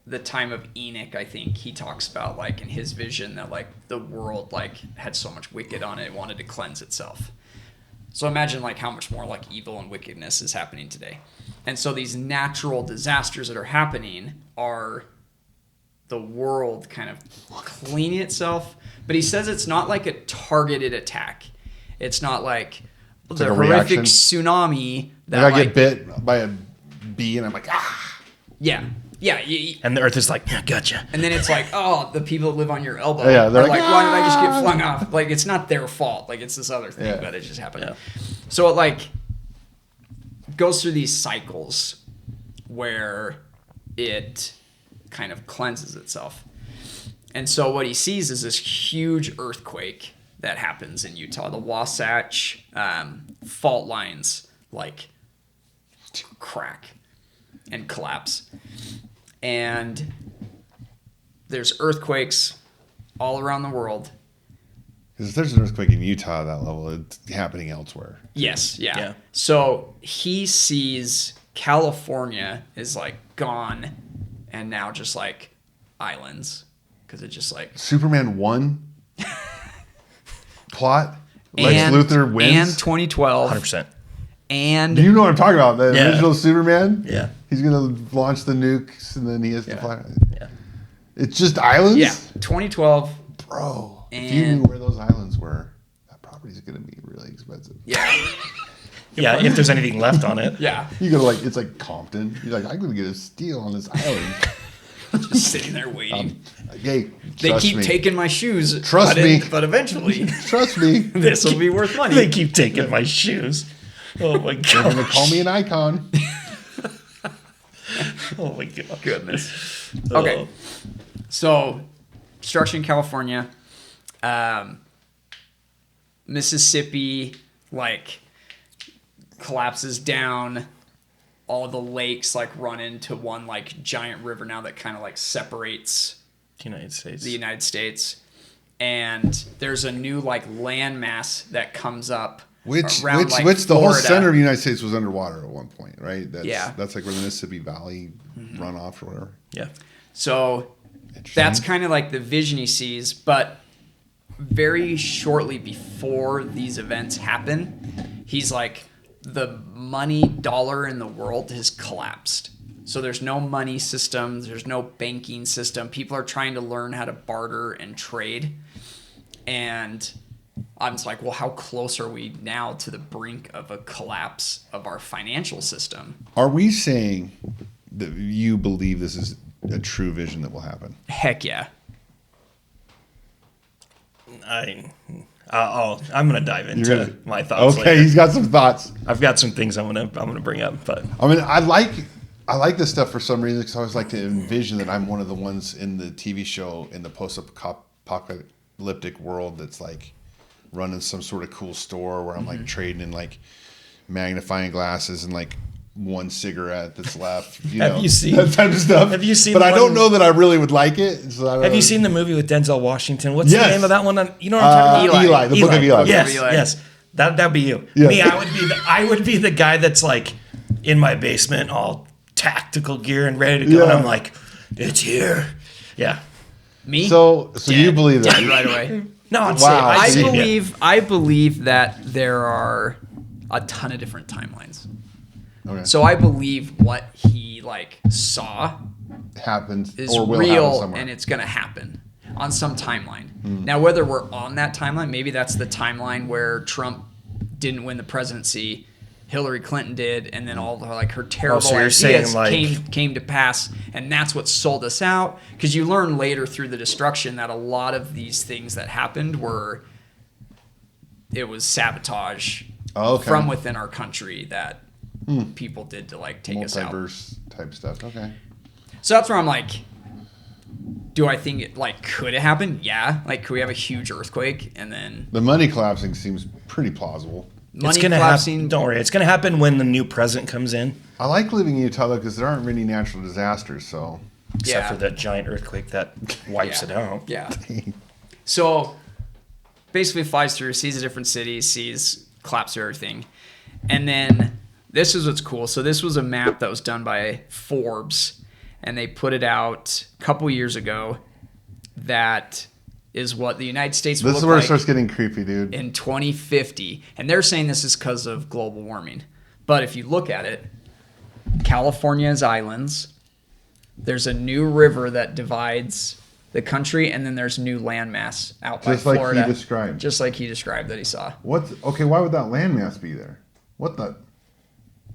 the time of Enoch, I think he talks about like in his vision that like the world like had so much wicked on it, it wanted to cleanse itself. So imagine like how much more like evil and wickedness is happening today. And so these natural disasters that are happening are the world kind of cleaning itself. But he says it's not like a targeted attack. It's not like the like a horrific reaction. tsunami If that I like get bit by a bee and I'm like, ah. yeah. And the Earth is like, yeah, gotcha. And then it's like, oh, the people that live on your elbow. Yeah, they're are like, like, why did I just get "Ah!" flung off? Like, it's not their fault. Like, it's this other thing, Yeah. but it just happened. Yeah. So it like goes through these cycles where it kind of cleanses itself. And so what he sees is this huge earthquake that happens in Utah. The Wasatch fault lines like crack and collapse. And there's earthquakes all around the world. Because if there's an earthquake in Utah at that level, it's happening elsewhere. Yes, yeah. Yeah. So he sees California is like gone and now just like islands because it just like Superman 1 plot. Lex and, Luthor wins. and 2012 100%. and You know what I'm talking about? The Yeah. original Superman? Yeah. He's going to launch the nukes and then he has to fly. Yeah. It's just islands? yeah, 2012. Bro, if you And- knew where those islands were, that property's going to be really expensive. Yeah, Yeah, if there's anything left on it. yeah. You go to like, it's like Compton. You're like, I'm going to get a steal on this island. Just sitting there waiting. Hey, They trust keep me. taking my shoes. Trust but me. But eventually, Trust me. this will be worth money. They keep taking my shoes. Oh my They're going to god. call me an icon. Oh my god. Goodness. Okay. So, destruction in California, Mississippi, like collapses down. All the lakes like run into one like giant river now that kind of like separates United States. the United States. And there's a new like landmass that comes up Which around like the whole Florida. center of the United States was underwater at one point, right? That's, Yeah. That's like where the Mississippi Valley runoff or whatever. Yeah. So Interesting. that's kind of like the vision he sees, but very shortly before these events happen, he's like, the money dollar in the world has collapsed. So there's no money system, there's no banking system. People are trying to learn how to barter and trade. And I'm just like, well, how close are we now to the brink of a collapse of our financial system? Are we saying that you believe this is a true vision that will happen? Heck yeah. I'm gonna dive into You're gonna- my thoughts. Okay, later. he's got some thoughts. I've got some things I'm gonna bring up, but I mean, I like this stuff for some reason because I always like to envision that I'm one of the ones in the TV show in the post-apocalyptic world that's like running some sort of cool store where I'm like trading in like magnifying glasses and like one cigarette that's left. Have you seen that type of stuff? Have you seen? But the I one- don't know that I really would like it. So I don't Have know. you seen the movie with Denzel Washington? What's Yes. the name of that one? You know what I'm talking about? Eli, the Book of Eli. Yes, Eli. yes. That'd be you. Yeah. Me, I would be the guy that's like in my basement, all tactical gear and ready to go, and Yeah. I'm like, it's here. Yeah. Me? So you believe that? Dead right away. No, I'd Wow. say I believe that there are a ton of different timelines. Okay. So I believe what he like saw happens is or will happen real somewhere. and it's going to happen on some timeline. Now, whether we're on that timeline, maybe that's the timeline where Trump didn't win the presidency, Hillary Clinton did, and then all her terrible so you're ideas saying, like- came to pass, and that's what sold us out. Because you learn later through the destruction that a lot of these things that happened it was sabotage from within our country that people did to like take us out. Multiverse type stuff. Okay. So that's where I'm like, do I think it like could it happen? Yeah. Like, could we have a huge earthquake and then The money collapsing seems pretty plausible. it's money gonna collapsing? happen. Don't worry, it's gonna happen when the new president comes in. I like living in Utah though because there aren't many natural disasters. So Except Yeah. for that giant earthquake that wipes it out. Yeah. So basically flies through, sees a different city, collapse through everything. And then this is what's cool. So this was a map that was done by Forbes, and they put it out a couple years ago. That is what the United States will this is look where it like starts getting creepy, dude. in 2050. And they're saying this is because of global warming. But if you look at it, California's islands, there's a new river that divides the country, and then there's new landmass out by Just like he Florida. described. Just like he described that he saw. Okay? Why would that landmass be there? What the?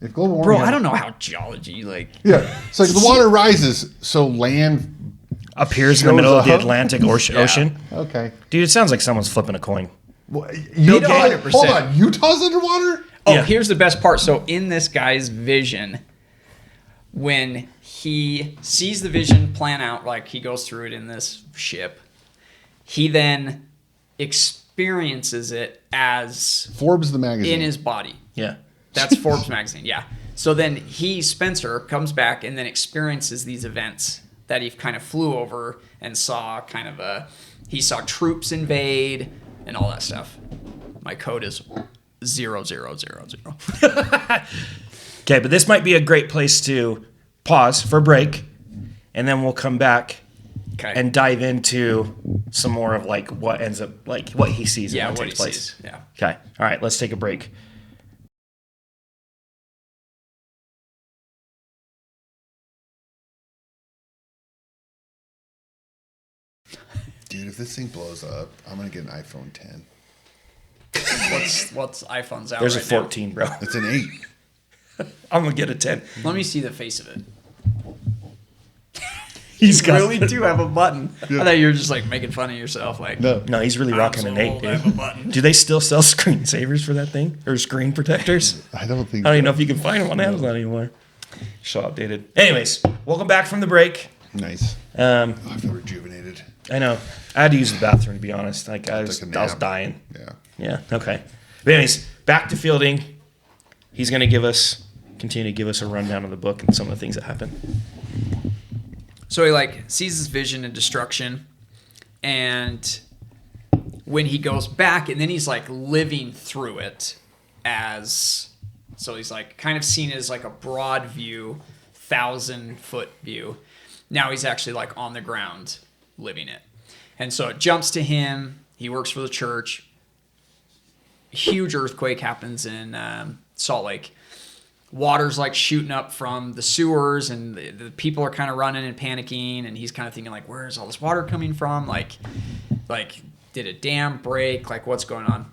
If global warming, Bro, has- I don't know how geology, like... Yeah, it's like the water rises, so land Appears in the middle of the shows up. Atlantic Ocean. Okay. Dude, it sounds like someone's flipping a coin. Well, Utah- hold on, Utah's underwater? Oh, Yeah. here's the best part. So in this guy's vision, when he sees the vision plan out, like he goes through it in this ship, he then experiences it as Forbes the magazine. in his body. Yeah. That's Forbes magazine, yeah. So then Spencer, comes back and then experiences these events that he kind of flew over and saw he saw troops invade and all that stuff. My code is 0000. Okay, but this might be a great place to pause for a break, and then we'll come back Okay. and dive into some more of like what ends up like what he sees and yeah, what what takes he place. sees. Yeah. Okay. All right, let's take a break. Dude, if this thing blows up, I'm gonna get an iPhone 10. What's iPhone's out There's right a 14, bro. It's an 8. I'm gonna get a 10. now? Let me see the face of it. He's got Really do have a button. I thought you were just like making fun of yourself. Like, No. No, he's really rocking so an 8, old, I have dude. a button. Do they still sell screensavers for that thing or screen protectors? I don't think I don't even know if you can find them on Amazon anymore. So outdated. Anyways, welcome back from the break. Nice. Um, Oh, I feel rejuvenated. I know. I had to use the bathroom to be honest. Like I was Took a I was nap. dying. Yeah. Yeah. Okay. But anyways, back to Fielding. He's going to continue to give us a rundown of the book and some of the things that happen. So he like sees his vision and destruction, and when he goes back, and then he's like living through it so he's like kind of seen it as like a broad view, 1,000-foot view. Now he's actually like on the ground living it. And so it jumps to him. He works for the church. Huge earthquake happens in Salt Lake. Water's like shooting up from the sewers, and the people are kind of running and panicking, and he's kind of thinking like, where's all this water coming from? Like did a dam break? Like, what's going on?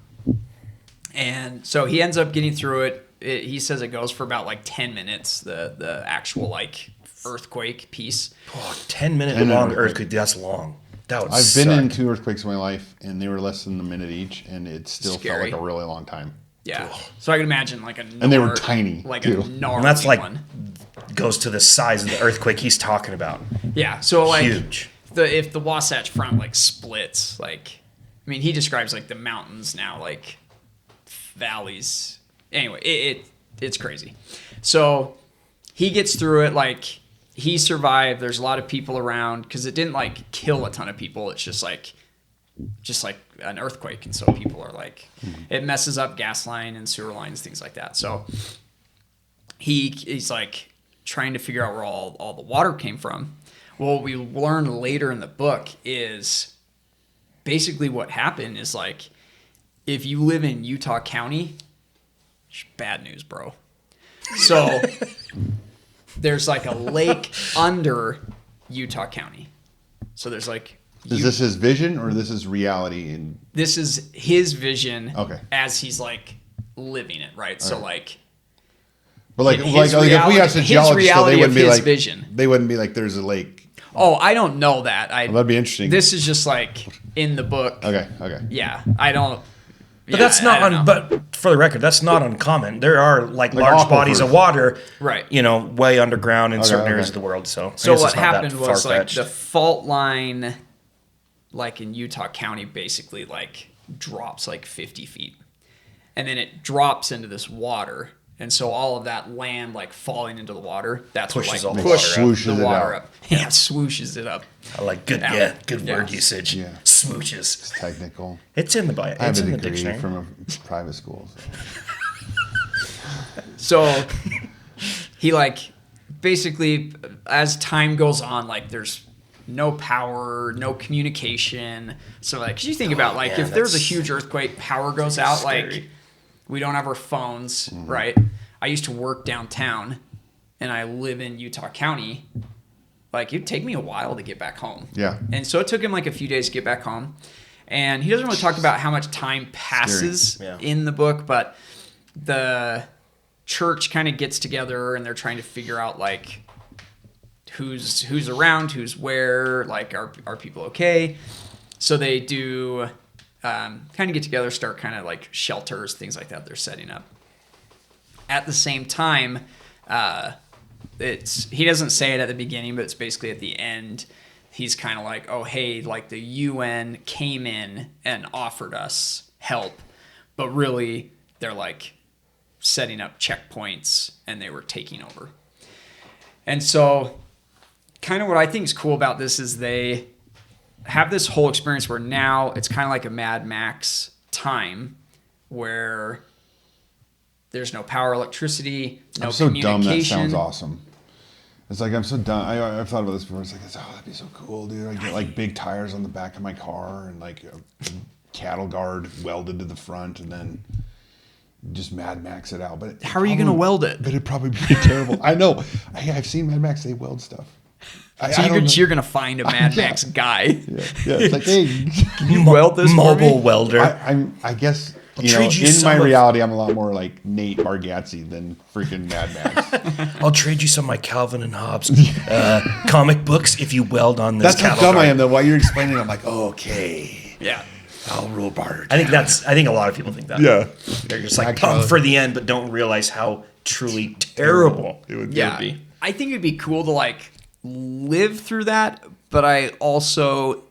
And so he ends up getting through it. He says it goes for about like 10 minutes, the actual like earthquake piece. 10-minute 10-minute long earthquake. earthquake. That's long. That would I've been in suck. 2 earthquakes in my life, and they were less than a minute each, and it still Scary. felt like a really long time. Yeah. So I can imagine like a And they were tiny, like too. a gnarly And that's like one. goes to the size of the earthquake he's talking about. Yeah. So like Huge. if the Wasatch Front like splits, like I mean he describes like the mountains now like valleys. Anyway, it's crazy. So he gets through it like he survived. There's a lot of people around because it didn't like kill a ton of people. It's just like an earthquake, and so people are like it messes up gas line and sewer lines, things like that. So he's like trying to figure out where all the water came from. Well, what we learn later in the book is basically what happened is like if you live in Utah County, it's bad news, bro. So there's like a lake under Utah County. So there's like Is this his vision, or this is reality? And this is his vision Okay. as he's like living it, right? So like But like, His if we reality- asked a his geologist, though, reality they wouldn't of be his like vision. They wouldn't be like, "There's a lake." oh, I don't know that. Well, that'd be interesting. This is just like in the book. Okay. Yeah, I don't. But that's not but for the record, that's not uncommon. There are like large bodies of aquifers. water, Right. You know, way underground in certain okay. areas of the world. So, I So guess what it's not that happened was like far-fetched. the fault line, like in Utah County, basically like drops like 50 feet, and then it drops into this water, and so all of that land like falling into the water, that's Pushes all what like the push water out. Swooshes the it water out. up. Yeah, swooshes it up. I like good, Yeah. good Yeah. word usage. Yeah. Smooches. Technical. It's in the bio. I have It's a in the degree dictionary. from a private school. So he like basically as time goes on, like there's no power, no communication. So like 'cause you think about like man, if there's a that's huge earthquake, power goes out, like scary. we don't have our phones, right? I used to work downtown and I live in Utah County. Like it'd take me a while to get back home. Yeah. And so it took him like a few days to get back home. And he doesn't really talk about how much time passes Yeah. in the book, but the church kind of gets together and they're trying to figure out like who's around, who's where, like are people okay? So they do kind of get together, start kind of like shelters, things like that they're setting up. At the same time, he doesn't say it at the beginning, but it's basically at the end. He's kind of like, oh, hey, like the UN came in and offered us help, but really they're like setting up checkpoints and they were taking over. And so kind of what I think is cool about this is they have this whole experience where now it's kind of like a Mad Max time where there's no power, electricity, no I'm so dumb. That communication. sounds awesome. It's like I'm so dumb. I've thought about this before. It's like, oh, that'd be so cool, dude. I get like big tires on the back of my car and like a cattle guard welded to the front, and then just Mad Max it out. But How are you going to weld it? But it'd probably be terrible. I know. I've seen Mad Max. They weld stuff. So you're going to find a Mad Max guy. Yeah. It's like, hey, Can you weld this for Mobile me? welder. I guess you know, trade you in some my of- reality, I'm a lot more like Nate Bargatze than freaking Mad Max. I'll trade you some of my Calvin and Hobbes comic books if you weld on this. That's how cattle dumb I guard. am, though. While you're explaining, I'm like, okay, Yeah. I'll rule barter. I think a lot of people think that. Yeah. They're just like Actually- pumped for the end, but don't realize how truly terrible it would Yeah. be. I think it'd be cool to like live through that, but I also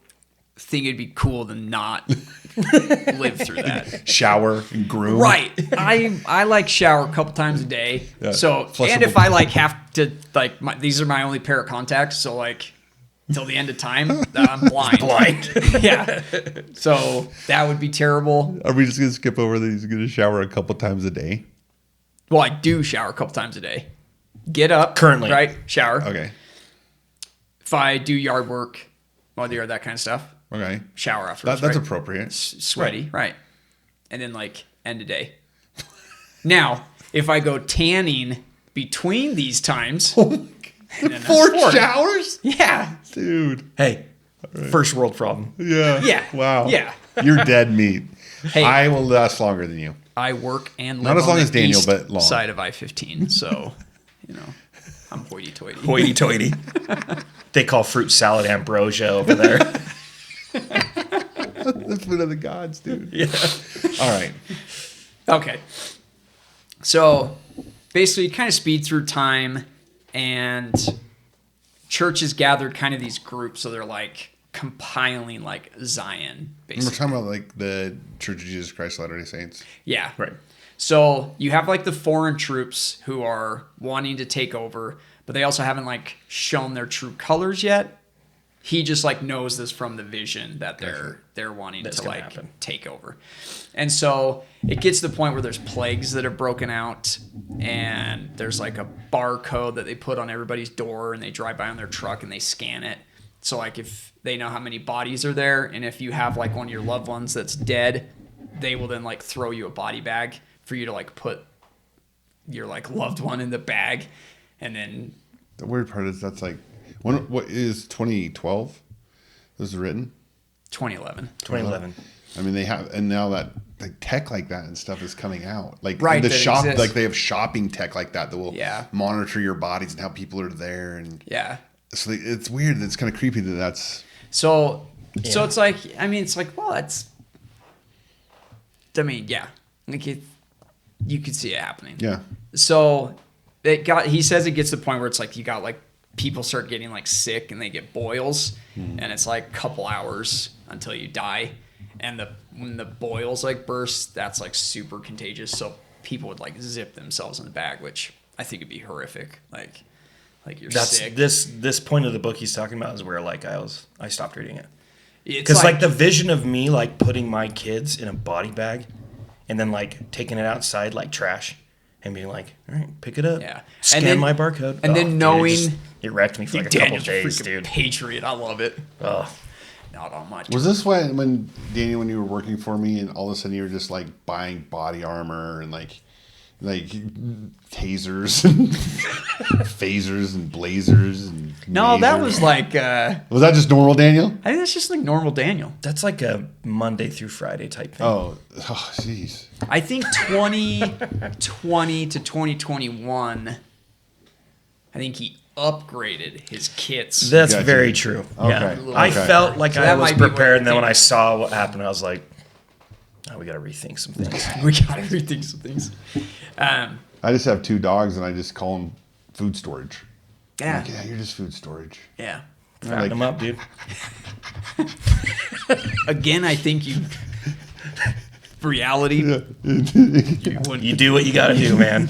think it'd be cool to not live through that. Shower and groom. Right. I like shower a couple times a day. Yeah. So Flushable. and if I like have to like these are my only pair of contacts, so like until the end of time, I'm blind. Blind. Yeah. So that would be terrible. Are we just gonna skip over that he's gonna shower a couple times a day? Well, I do shower a couple times a day. Get up Currently. right? Shower. Okay. If I do yard work, that kind of stuff, Okay. shower afterwards. That's right? appropriate. Sweaty, right? And then like end of day. Now, if I go tanning between these times, then that's 4 showers? Yeah. Dude. Hey, first world problem. Yeah. Yeah. Wow. Yeah. You're dead meat. Hey. I will last longer than you. I work and live Not as on long the as Daniel, east but long. side of I-15, so you know. I'm hoity-toity. Hoity-toity. They call fruit salad ambrosia over there. The food of the gods, dude. Yeah. All right. Okay. So basically, you kind of speed through time, and churches gathered kind of these groups. So they're like compiling like Zion, And we're basically. talking about like the Church of Jesus Christ of Latter-day Saints. Yeah. Right. So you have like the foreign troops who are wanting to take over, but they also haven't like shown their true colors yet. He just like knows this from the vision that they're wanting That's to gonna like happen. take over. And so it gets to the point where there's plagues that have broken out, and there's like a barcode that they put on everybody's door, and they drive by on their truck and they scan it. So like if they know how many bodies are there, and if you have like one of your loved ones that's dead, they will then like throw you a body bag for you to like put your like loved one in the bag, and then The weird part is that's like, what is 2012? This is written. 2011. 2011. I mean, they have, and now that like tech like that and stuff is coming out. Like Right, the that shop, exists. like they have shopping tech like that will Yeah. monitor your bodies and how people are there, and Yeah. so it's weird. It's kind of creepy that that's. So Yeah. it's like, I mean, it's like, well, that's, I mean, yeah, like you could see it happening. Yeah. So he says it gets to the point where it's like you got like people start getting like sick and they get boils, and it's like a couple hours until you die. And when the boils like burst, that's like super contagious. So people would like zip themselves in the bag, which I think would be horrific. Like you're That's sick. this point of the book he's talking about is where like I stopped reading it. It's Because like the vision of me like putting my kids in a body bag and then like taking it outside like trash and being like, all right, pick it up. Yeah. Scan And then- my barcode. and then dude, knowing- it wrecked me for like a Daniel's couple days, freaking dude. patriot. I love it. Oh, Not on my Was this when Daniel, when you were working for me, and all of a sudden you were just like buying body armor and like tasers and phasers and blazers and No, that lasers? was like Was that just normal, Daniel? I think that's just like normal Daniel. that's like a Monday through Friday type thing. Oh, jeez. I think 2020 to 2021, I think he upgraded his kits. That's Gotcha. very true. Yeah. Okay, I okay. felt like So I that was might be what prepared, and then you're when I thinking. saw what happened, I was like, oh, we got to rethink some things. We gotta rethink some things. I just have 2 dogs, and I just call them food storage. Yeah, Like, yeah, you're just food storage. yeah. Fatten them up, dude. Again, I think you reality. You do what you got to do, man.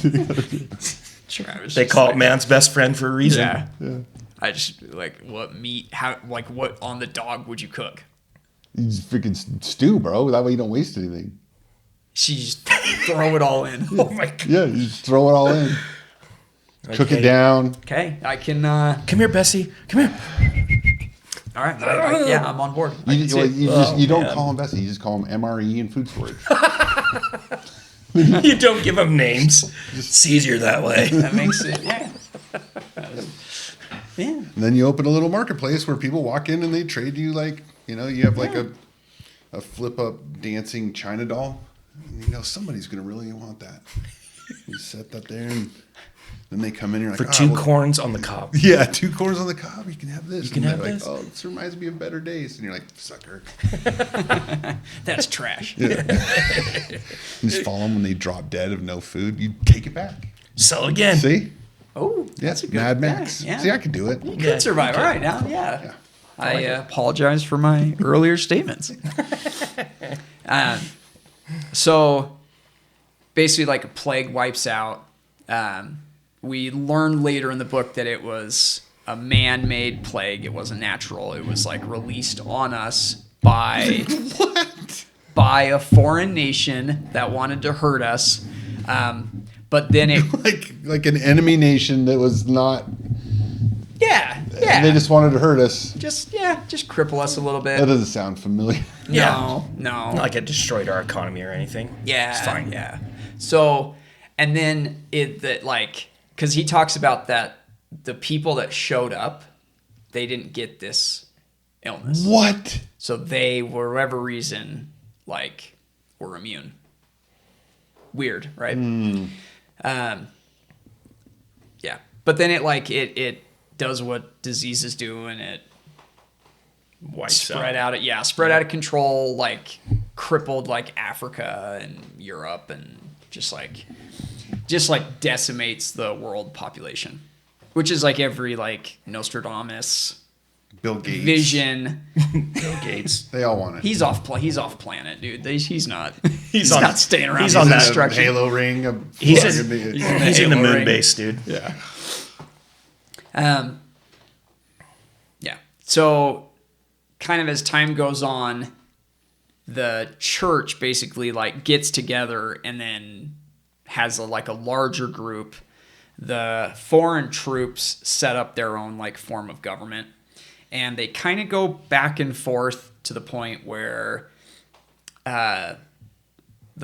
Travis They just call like- it man's best friend for a reason. Yeah. I just like what meat? How like what on the dog would you cook? You just freaking stew, bro. That way you don't waste anything. She just throw it all in. Oh my god. Yeah, you just throw it all in. Cook it Okay. down. Okay, I can. Come here, Bessie. Come here. All right, yeah, I'm on board. I You, can see well, it. you don't man. call them Bessie. You just call them MRE and food storage. You don't give them names. It's easier that way. That makes it. Yeah. Yeah. And then you open a little marketplace where people walk in and they trade you like, you have like a flip up dancing China doll. And somebody's gonna really want that. You set that there, and then they come in and you're For like, two well, corns on the cob. yeah, 2 corners on the cob. You can have this. You can And have they're this. Like, oh, this reminds me of better days. And you're like, sucker. That's trash. You just follow them when they drop dead of no food. You take it back. Sell again. See? Oh, Yeah, that's a good. Mad Max. Yeah. See, I can do it. You Yeah, could survive. you All could. right, now, yeah. Yeah. I apologize for my earlier statements. So basically, like a plague wipes out. We learned later in the book that it was a man-made plague. It wasn't natural. It was like released on us by by a foreign nation that wanted to hurt us. But then it, like an enemy nation that was not. yeah. They just wanted to hurt us. just cripple us a little That bit. doesn't sound familiar. No. Not like it destroyed our economy or anything. Yeah, It's fine. Yeah. So, and then because he talks about that the people that showed up, they didn't get this illness. What? So they, for whatever reason, like, were immune. Weird, right? Yeah. But then it does what diseases do, and it spread out of control, like crippled like Africa and Europe, and just like decimates the world population, which is like every like Nostradamus Bill Gates. vision. Bill Gates. They all want it. He's off planet, dude. He's not. He's not staying around. He's on that destruction. Halo ring. He's He's in the moon base, dude. Yeah. Yeah. So, kind of as time goes on, the church basically like gets together and then has a larger group. The foreign troops set up their own like form of government, and they kind of go back and forth to the point where the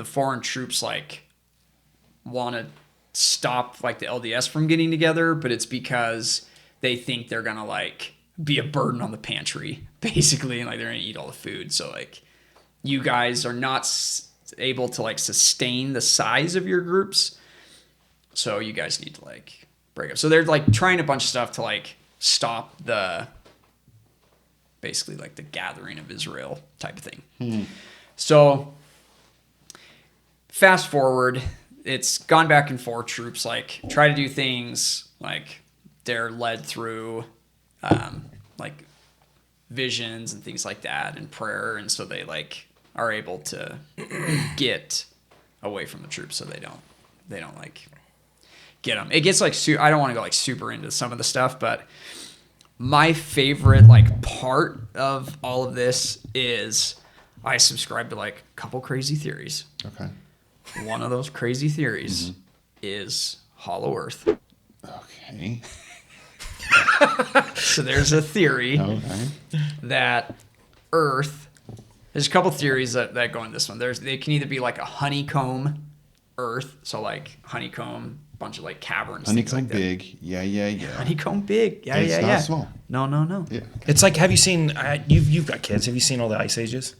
foreign troops like want to stop like the LDS from getting together, but it's because they think they're gonna like be a burden on the pantry, basically, and like they're gonna eat all the food. So like, you guys are not able to like sustain the size of your groups, so you guys need to like break up. So they're like trying a bunch of stuff to like stop basically like the gathering of Israel type of thing. So fast forward, it's gone back and forth. Troops like try to do things, like they're led through like visions and things like that and prayer, and so they like are able to get away from the troops, so they don't like get them. It gets like I don't want to go like super into some of the stuff, but my favorite like part of all of this is I subscribe to like a couple crazy theories. Okay. One of those crazy theories is Hollow Earth. Okay. So there's a theory that Earth, there's a couple theories that go in this one. They can either be like a honeycomb Earth, so like honeycomb, bunch of like caverns. Honeycomb things like big. Yeah. Honeycomb big. Yeah, It's not small. No. Yeah. It's like, have you seen? You've got kids. Have you seen all the Ice Ages?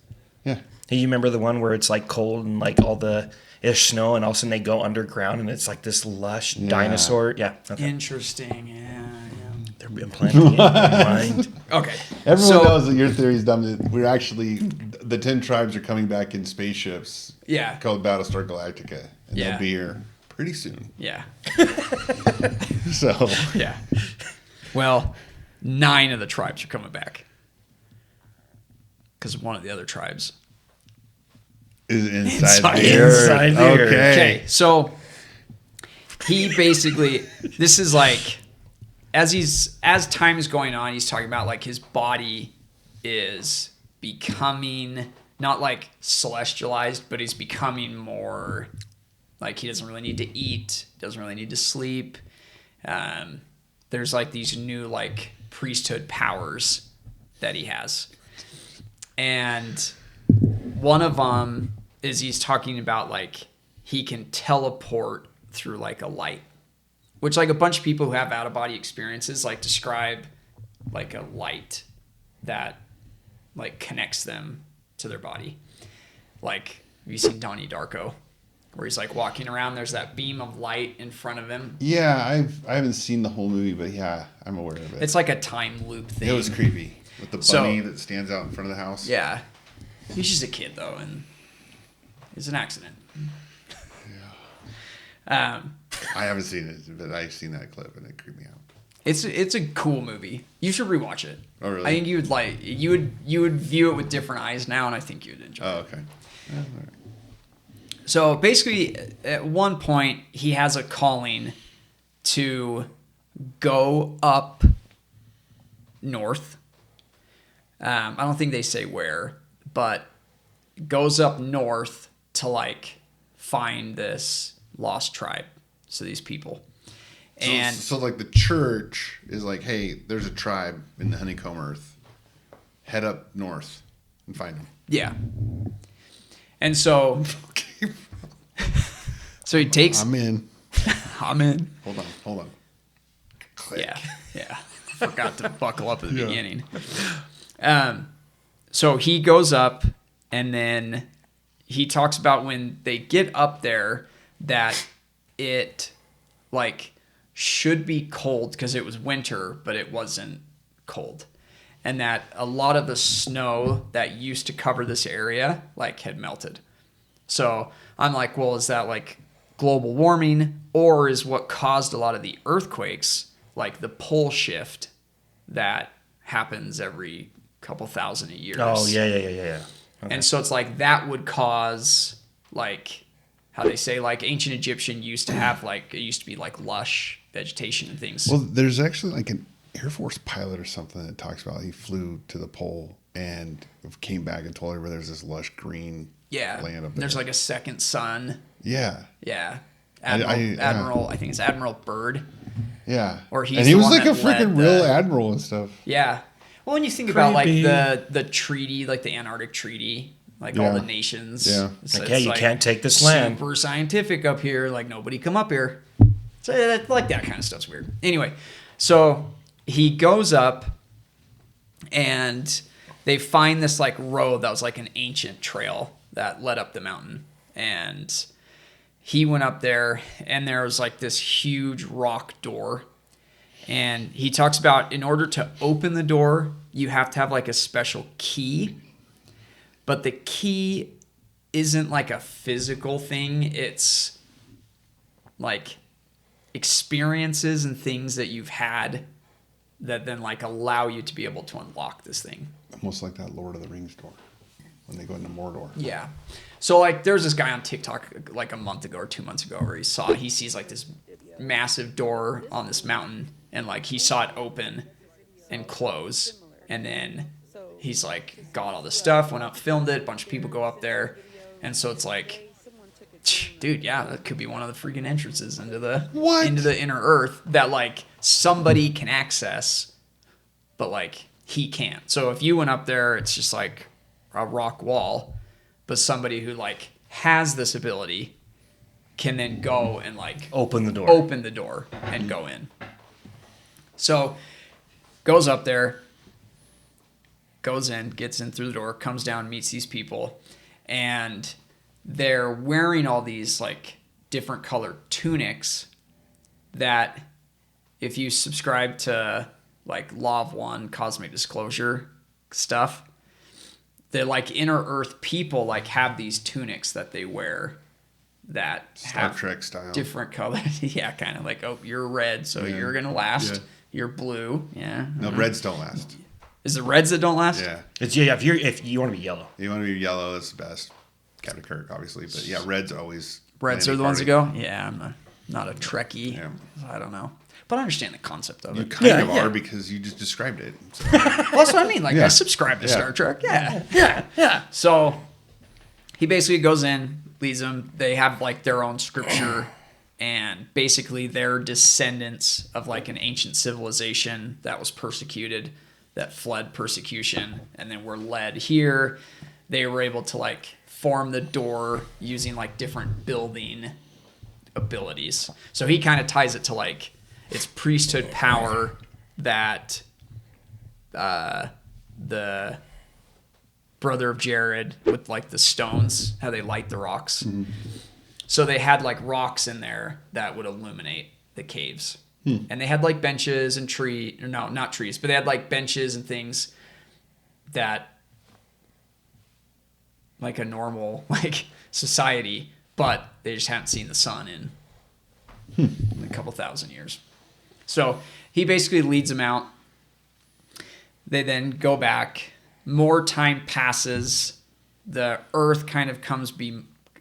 Yeah. Hey, you remember the one where it's like cold and like all the ish snow, and all of a sudden they go underground and it's like this lush dinosaur. Yeah. Okay. Interesting. Yeah. They're implanting it in your mind. Okay. Everyone knows that your theory is dumb. That we're actually the 10 tribes are coming back in spaceships. Yeah. Called Battlestar Galactica, and Yeah. they'll be here pretty soon. Yeah. So Yeah. Well, 9 of the tribes are coming back because one of the other tribes is inside Inside here. Okay, so he basically, this is like, as time is going on, he's talking about like his body is becoming not like celestialized, but he's becoming more like he doesn't really need to eat, doesn't really need to sleep. There's like these new like priesthood powers that he has, and one of them is he's talking about like he can teleport through like a light, which like a bunch of people who have out of body experiences like describe like a light that like connects them to their body. Like, have you seen Donnie Darko, where he's like walking around, there's that beam of light in front of him? Yeah, I haven't seen the whole movie, but yeah, I'm aware of it. It's like a time loop thing. It was creepy with the So- bunny that stands out in front of the house. Yeah. He's just a kid though, and it's an accident. I haven't seen it, but I've seen that clip and it creeped me out. It's a cool movie. You should rewatch it. Oh, really? I think you would view it with different eyes now, and I think you'd enjoy it. Oh, okay. Yeah, all right. So basically, at one point, he has a calling to go up north. I don't think they say where, but goes up north to like find this lost tribe. So these people. And So like the church is like, hey, there's a tribe in the honeycomb earth. Head up north and find them. yeah. And so he takes I'm in. I'm in. Hold on. Click. Yeah. Forgot to buckle up at the beginning. So he goes up, and then he talks about when they get up there that it like should be cold because it was winter, but it wasn't cold. And that a lot of the snow that used to cover this area like had melted. So I'm like, well, is that like global warming, or is what caused a lot of the earthquakes like the pole shift that happens every couple thousand a year? Oh, yeah. Okay. And so it's like that would cause like how they say like ancient Egyptian used to have like it used to be like lush vegetation and things. Well, there's actually like an Air Force pilot or something that talks about he flew to the pole and came back and told everybody there's this lush green land up there. There's like a second sun. Yeah. Yeah. I Admiral, I think it's Admiral Byrd. Yeah. Or he's and he the was one like a that led freaking real admiral and stuff. Yeah. Well, when you think about like Creepy. the treaty, like the Antarctic Treaty, like all the nations. Yeah. It's, Like, hey, you can't take this land. Super scientific up here. Like nobody come up here. So like that kind of stuff's weird. Anyway, so he goes up and they find this like road that was like an ancient trail that led up the mountain. And he went up there and there was like this huge rock door. And he talks about in order to open the door, you have to have like a special key. But the key isn't like a physical thing. It's like experiences and things that you've had that then like allow you to be able to unlock this thing. Almost like that Lord of the Rings door when they go into Mordor. Yeah. So like there's this guy on TikTok like a month ago or 2 months ago where he sees like this massive door on this mountain and like he saw it open and close and then he's like got all this stuff, went up, filmed it, a bunch of people go up there. And so it's like, dude, yeah, that could be one of the freaking entrances into the inner earth that like somebody can access, but like he can't. So if you went up there, it's just like a rock wall, but somebody who like has this ability can then go and like Open the door. and go in. So goes up there, goes in, gets in through the door, comes down, meets these people, and they're wearing all these like different colored tunics that if you subscribe to like Law of One, Cosmic Disclosure stuff, the like inner earth people like have these tunics that they wear that Star have Trek style. different colors. Yeah, kind of like, oh, you're red, so you're gonna last. Yeah. You're blue. Yeah. No, reds don't last. Is it reds that don't last? Yeah. It's if you want to be yellow. You want to be yellow, it's the best. Captain Kirk, obviously. But yeah, reds always. Reds are the ones that go? Yeah, I'm not a Trekkie. Yeah. I don't know. But I understand the concept of You it. kind of are because you just described it. So, Well, that's what I mean. Like, Yeah. I subscribe to Yeah. Star Trek. Yeah. So he basically goes in, leads them. They have, like, their own scripture. And basically, they're descendants of, like, an ancient civilization that was persecuted, that fled persecution, and then were led here. They were able to, like, form the door using, like, different building abilities. So he kind of ties it to, like, it's priesthood power that the brother of Jared with like the stones, how they light the rocks. Mm-hmm. So they had like rocks in there that would illuminate the caves. And they had like benches and not trees, but they had like benches and things that like a normal like society, but they just haven't seen the sun in a couple thousand years. So he basically leads them out. They then go back. More time passes. The earth kind of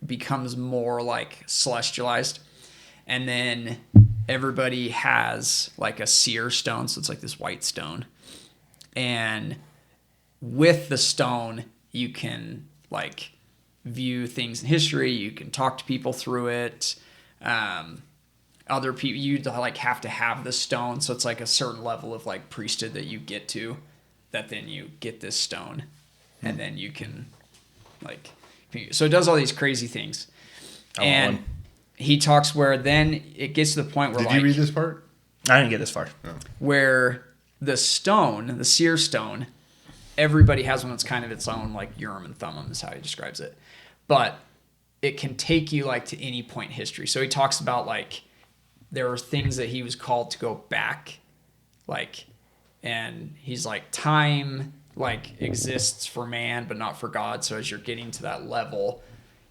becomes more like celestialized. And then everybody has like a seer stone. So it's like this white stone. And with the stone, you can like view things in history. You can talk to people through it. Other people, you like have to have the stone, so it's like a certain level of like priesthood that you get to, that then you get this stone, and then you can like, so it does all these crazy things. And he talks where then it gets to the point where Did you read this part? I didn't get this far. No. where the stone, the seer stone, everybody has one that's kind of its own like Urim and Thummim is how he describes it, but it can take you like to any point in history. So he talks about like there were things that he was called to go back, like, and he's like, time like exists for man but not for God. So as you're getting to that level,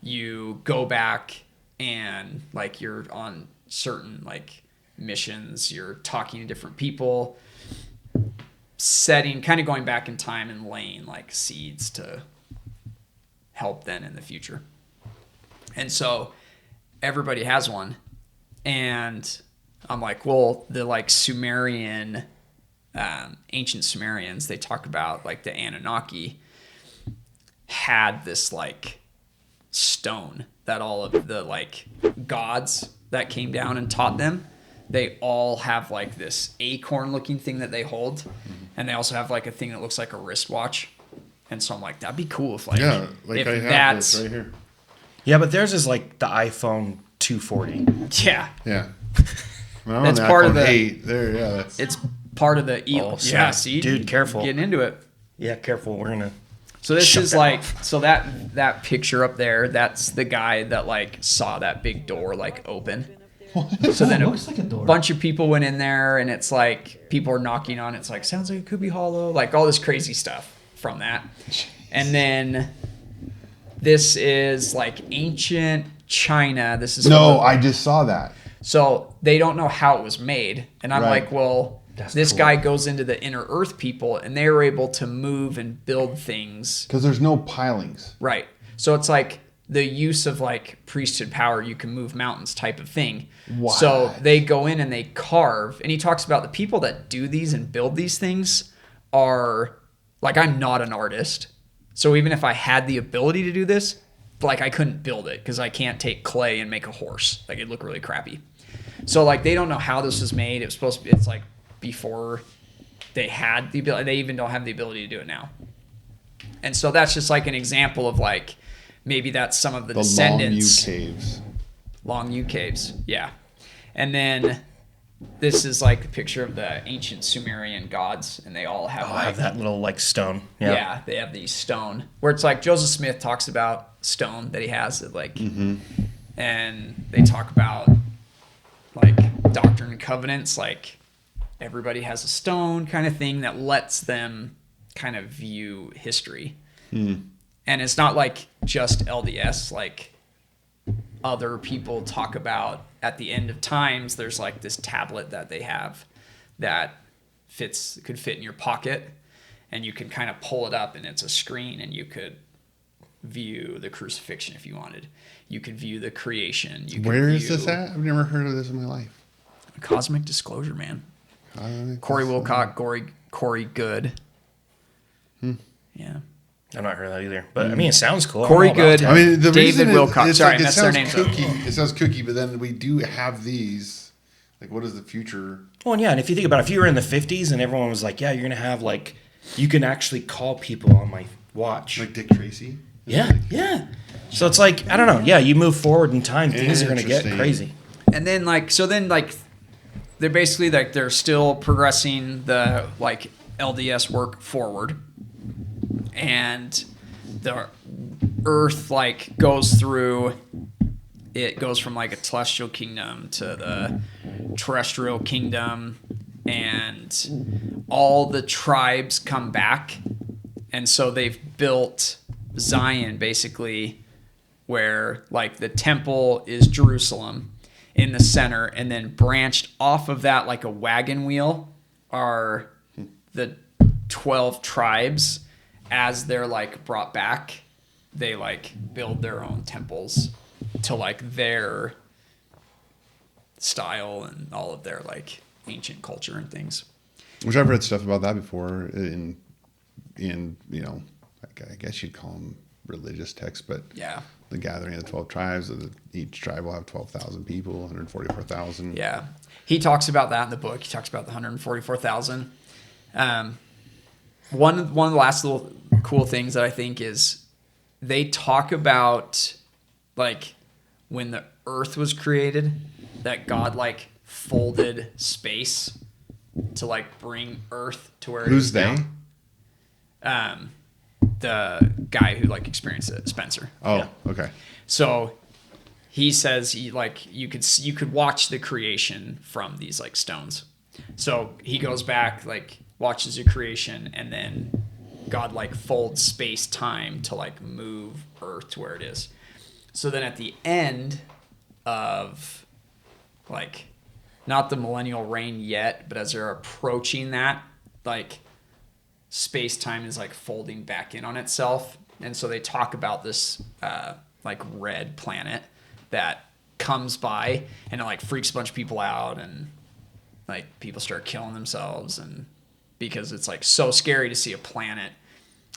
you go back and like you're on certain like missions, you're talking to different people, setting, kind of going back in time and laying like seeds to help then in the future. And so everybody has one. And I'm like, well, the like Sumerian, ancient Sumerians, they talk about like the Anunnaki had this like stone that all of the like gods that came down and taught them, they all have like this acorn looking thing that they hold. And they also have like a thing that looks like a wristwatch. And so I'm like, that'd be cool if like, Yeah, like if I have that's this right here. Yeah, but theirs is like the iPhone 240. yeah. Yeah. Well, That's on part of the- 8 there. Yeah, that's It's part of the Oh, yeah, snap. see, Dude, careful. getting into it. Yeah, careful. We're gonna. So this Shut is that like, off. so that picture up there, that's the guy that like saw that big door like open. So then a looks like a door. bunch of people went in there, and it's like people are knocking on it. It's like, sounds like it could be hollow, like all this crazy stuff from that. And then this is like ancient China. This is no. I just saw that. so they don't know how it was made. And I'm Right. like, well, That's this cool. guy goes into the inner earth people, and they were able to move and build things. Because there's no pilings. Right. So it's like the use of like priesthood power, you can move mountains type of thing. So What? they go in and they carve. And he talks about the people that do these and build these things are like, I'm not an artist. So even if I had the ability to do this, like I couldn't build it because I can't take clay and make a horse. Like it'd look really crappy. So like they don't know how this was made. It was supposed to be, it's like before they had the ability, they even don't have the ability to do it now. And so that's just like an example of like, maybe that's some of the The descendants. Long U caves. Long U caves. Yeah. And then this is like the picture of the ancient Sumerian gods, and they all have I like, have that little like stone. yeah, they have these stone where it's like Joseph Smith talks about stone that he has that like, and they talk about like Doctrine and Covenants, like everybody has a stone kind of thing that lets them kind of view history. And it's not like just LDS, like other people talk about at the end of times, there's like this tablet that they have that could fit in your pocket, and you can kind of pull it up and it's a screen, and you could view the crucifixion if you wanted. You could view the creation. You could Where is view this at? I've never heard of this in my life. Cosmic Disclosure, man. Corey Wilcock, Corey Good. Yeah. I've not heard that either. But I mean, it sounds cool. Corey I'm all about Good. I mean, the David reason Wilcox. it's Sorry, like, I it messed their sounds names up. kooky. It sounds kooky, but then we do have these. Like, what is the future? Well, and yeah, and if you think about it, if you were in the 50s and everyone was like, yeah, you're going to have like, you can actually call people on my watch. Like Dick Tracy? Yeah, yeah. So it's like, I don't know. Yeah, you move forward in time, things are going to get Interesting. crazy. And then like, so then like, they're basically like, they're still progressing the like LDS work forward, and the earth like goes through, it goes from like a celestial kingdom to the terrestrial kingdom, and all the tribes come back. And so they've built Zion basically, where like the temple is Jerusalem in the center, and then branched off of that like a wagon wheel are the 12 tribes. As they're like brought back, they like build their own temples to like their style and all of their like ancient culture and things. Which I've read stuff about that before in you know, I guess you'd call them religious texts, but Yeah. the gathering of the 12 tribes, each tribe will have 12,000 people, 144,000. Yeah. He talks about that in the book. He talks about the 144,000. One of the last little cool things that I think is they talk about like when the earth was created, that God like folded space to like bring earth to where it Who's is they? now. The guy who like experienced it, Spencer. Oh, okay. So he says you could watch the creation from these like stones. So he goes back, like watches the creation, and then God like folds space time to like move Earth to where it is. So then at the end of like not the millennial reign yet, but as they're approaching that, like space time is like folding back in on itself. And so they talk about this like red planet that comes by and it like freaks a bunch of people out, and like people start killing themselves, and because it's like so scary to see a planet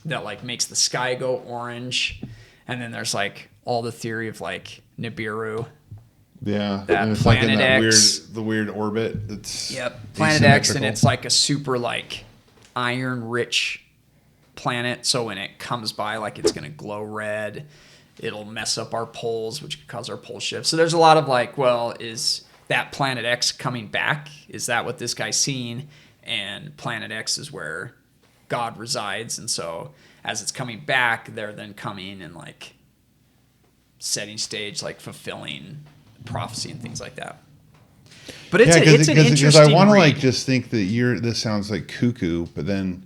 that like makes the sky go orange. And then there's like all the theory of like Nibiru. Yeah, That and it's like in Planet that X. the weird orbit. It's Planet X, and asymmetrical. it's like a super like iron rich planet. So when it comes by, like it's gonna glow red. It'll mess up our poles, which could cause our pole shift. So there's a lot of like, well, is that Planet X coming back? Is that what this guy's seeing? And Planet X is where God resides. And so as it's coming back, they're then coming and like setting stage, like fulfilling prophecy and things like that. But it's an interesting because I want to read. like just think that this sounds like cuckoo, but then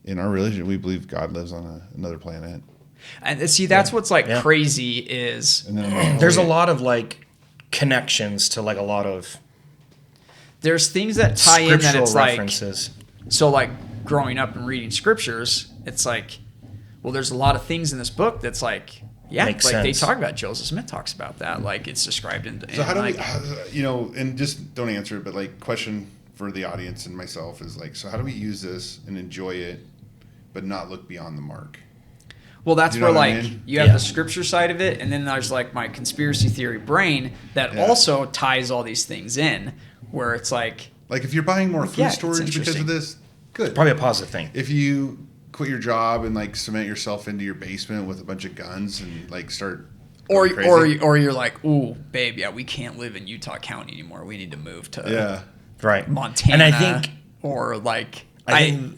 in our religion we believe God lives on another planet. And see, that's what's like Yeah. crazy is And then I'm like, There's a lot of like connections to like a lot of there's things that tie in that scriptural it's like, references. so like growing up and reading scriptures, it's like, well, there's a lot of things in this book that's like, yeah, Makes like they sense. talk about Joseph Smith talks about that. Like it's described in So how do like, we, and just don't answer it, but like question for the audience and myself is like, so how do we use this and enjoy it, but not look beyond the mark? well, that's You know where what I like mean? you have Yeah. the scripture side of it, and then there's like my conspiracy theory brain that Yeah. also ties all these things in, where it's like, Like if you're buying more food Yeah, it's storage because interesting. of this, good. Probably a positive thing. If you quit your job and like cement yourself into your basement with a bunch of guns and like start or going crazy. or you're like, ooh, babe, yeah, we can't live in Utah County anymore. We need to move to yeah. Right. Montana. And I think or like I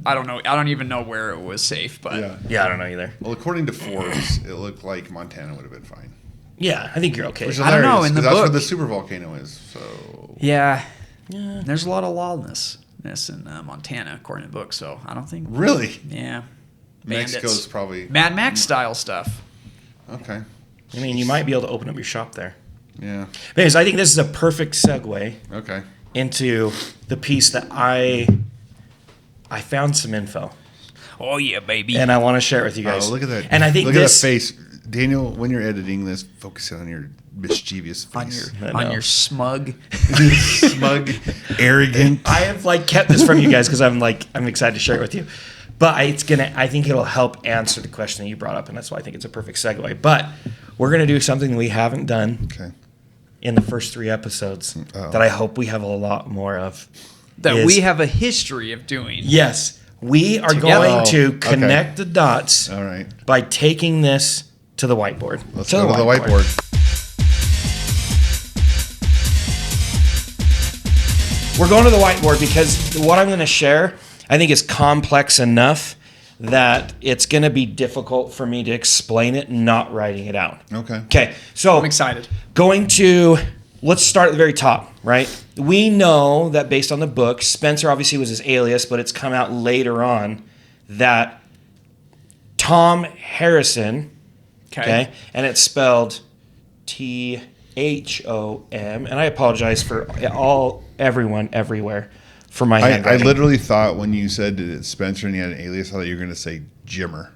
I don't know. I don't even know where it was safe, but Yeah. I don't know either. Well, according to Forbes, it looked like Montana would have been fine. Yeah, I think you're okay. Which is I don't know, hilarious, in the 'cause that's where book- the super volcano is. So yeah, there's a lot of lawlessness in Montana, according to the book. So I don't think really, yeah, Mexico's bandits. probably Mad Max style stuff. okay. I mean, you might be able to open up your shop there. Yeah. Anyways, I think this is a perfect segue Okay. into the piece that I found some info, Oh yeah, baby. and I want to share it with you guys. Oh, look at that! And I think look this at that face, Daniel. When you're editing this, focus on your mischievous on face, your I on know. your smug. smug, arrogant. I have like kept this from you guys because I'm excited to share it with you. But I think it'll help answer the question that you brought up, and that's why I think it's a perfect segue. But we're gonna do something we haven't done Okay. in the first 3 episodes Uh-oh. that I hope we have a lot more of. That is- we have a history of doing. Yes, we are Together. going to Oh, okay. connect the dots All right. by taking this to the whiteboard. Let's go to the whiteboard. We're going to the whiteboard because what I'm going to share, I think, is complex enough that it's going to be difficult for me to explain it not writing it out. Okay. Okay, so I'm excited. Let's start at the very top, right? We know that based on the book, Spencer obviously was his alias, but it's come out later on that Tom Harrison, okay, and it's spelled Thom, and I apologize for everyone everywhere for my I handwriting. literally thought when you said that it's Spencer and he had an alias, I thought you were going to say Jimmer.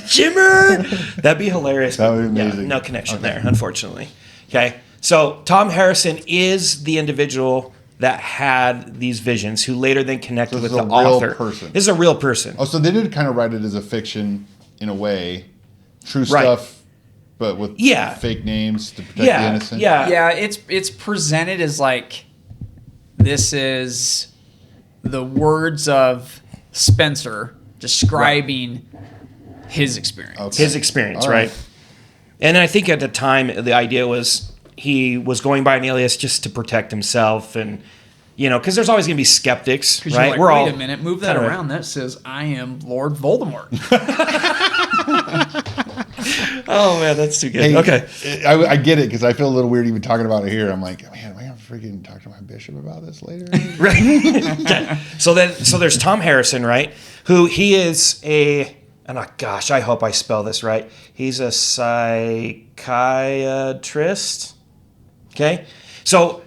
Jimmer! That'd be hilarious. That would be Yeah, amazing. no connection there, unfortunately. Okay, so Tom Harrison is the individual that had these visions, who later then connected So with this the is a real author. person. This is a real person. Oh, so they did kind of write it as a fiction in a way, true Right. stuff, but with Yeah. fake names to protect the Yeah, innocent. yeah. Yeah, it's presented as like this is the words of Spencer describing his experience. Okay. His experience, All right? And I think at the time, the idea was he was going by an alias just to protect himself, and because there's always going to be skeptics, Because right? you're like, wait a minute, move that kinda- around. That says I am Lord Voldemort. Oh man, that's too good. Hey, Okay. I get it because I feel a little weird even talking about it here. I'm like, man, am I gonna freaking talk to my bishop about this later? Right. Okay. So there's Tom Harrison, right? Who he is and gosh, I hope I spell this right. He's a psychiatrist. Okay. So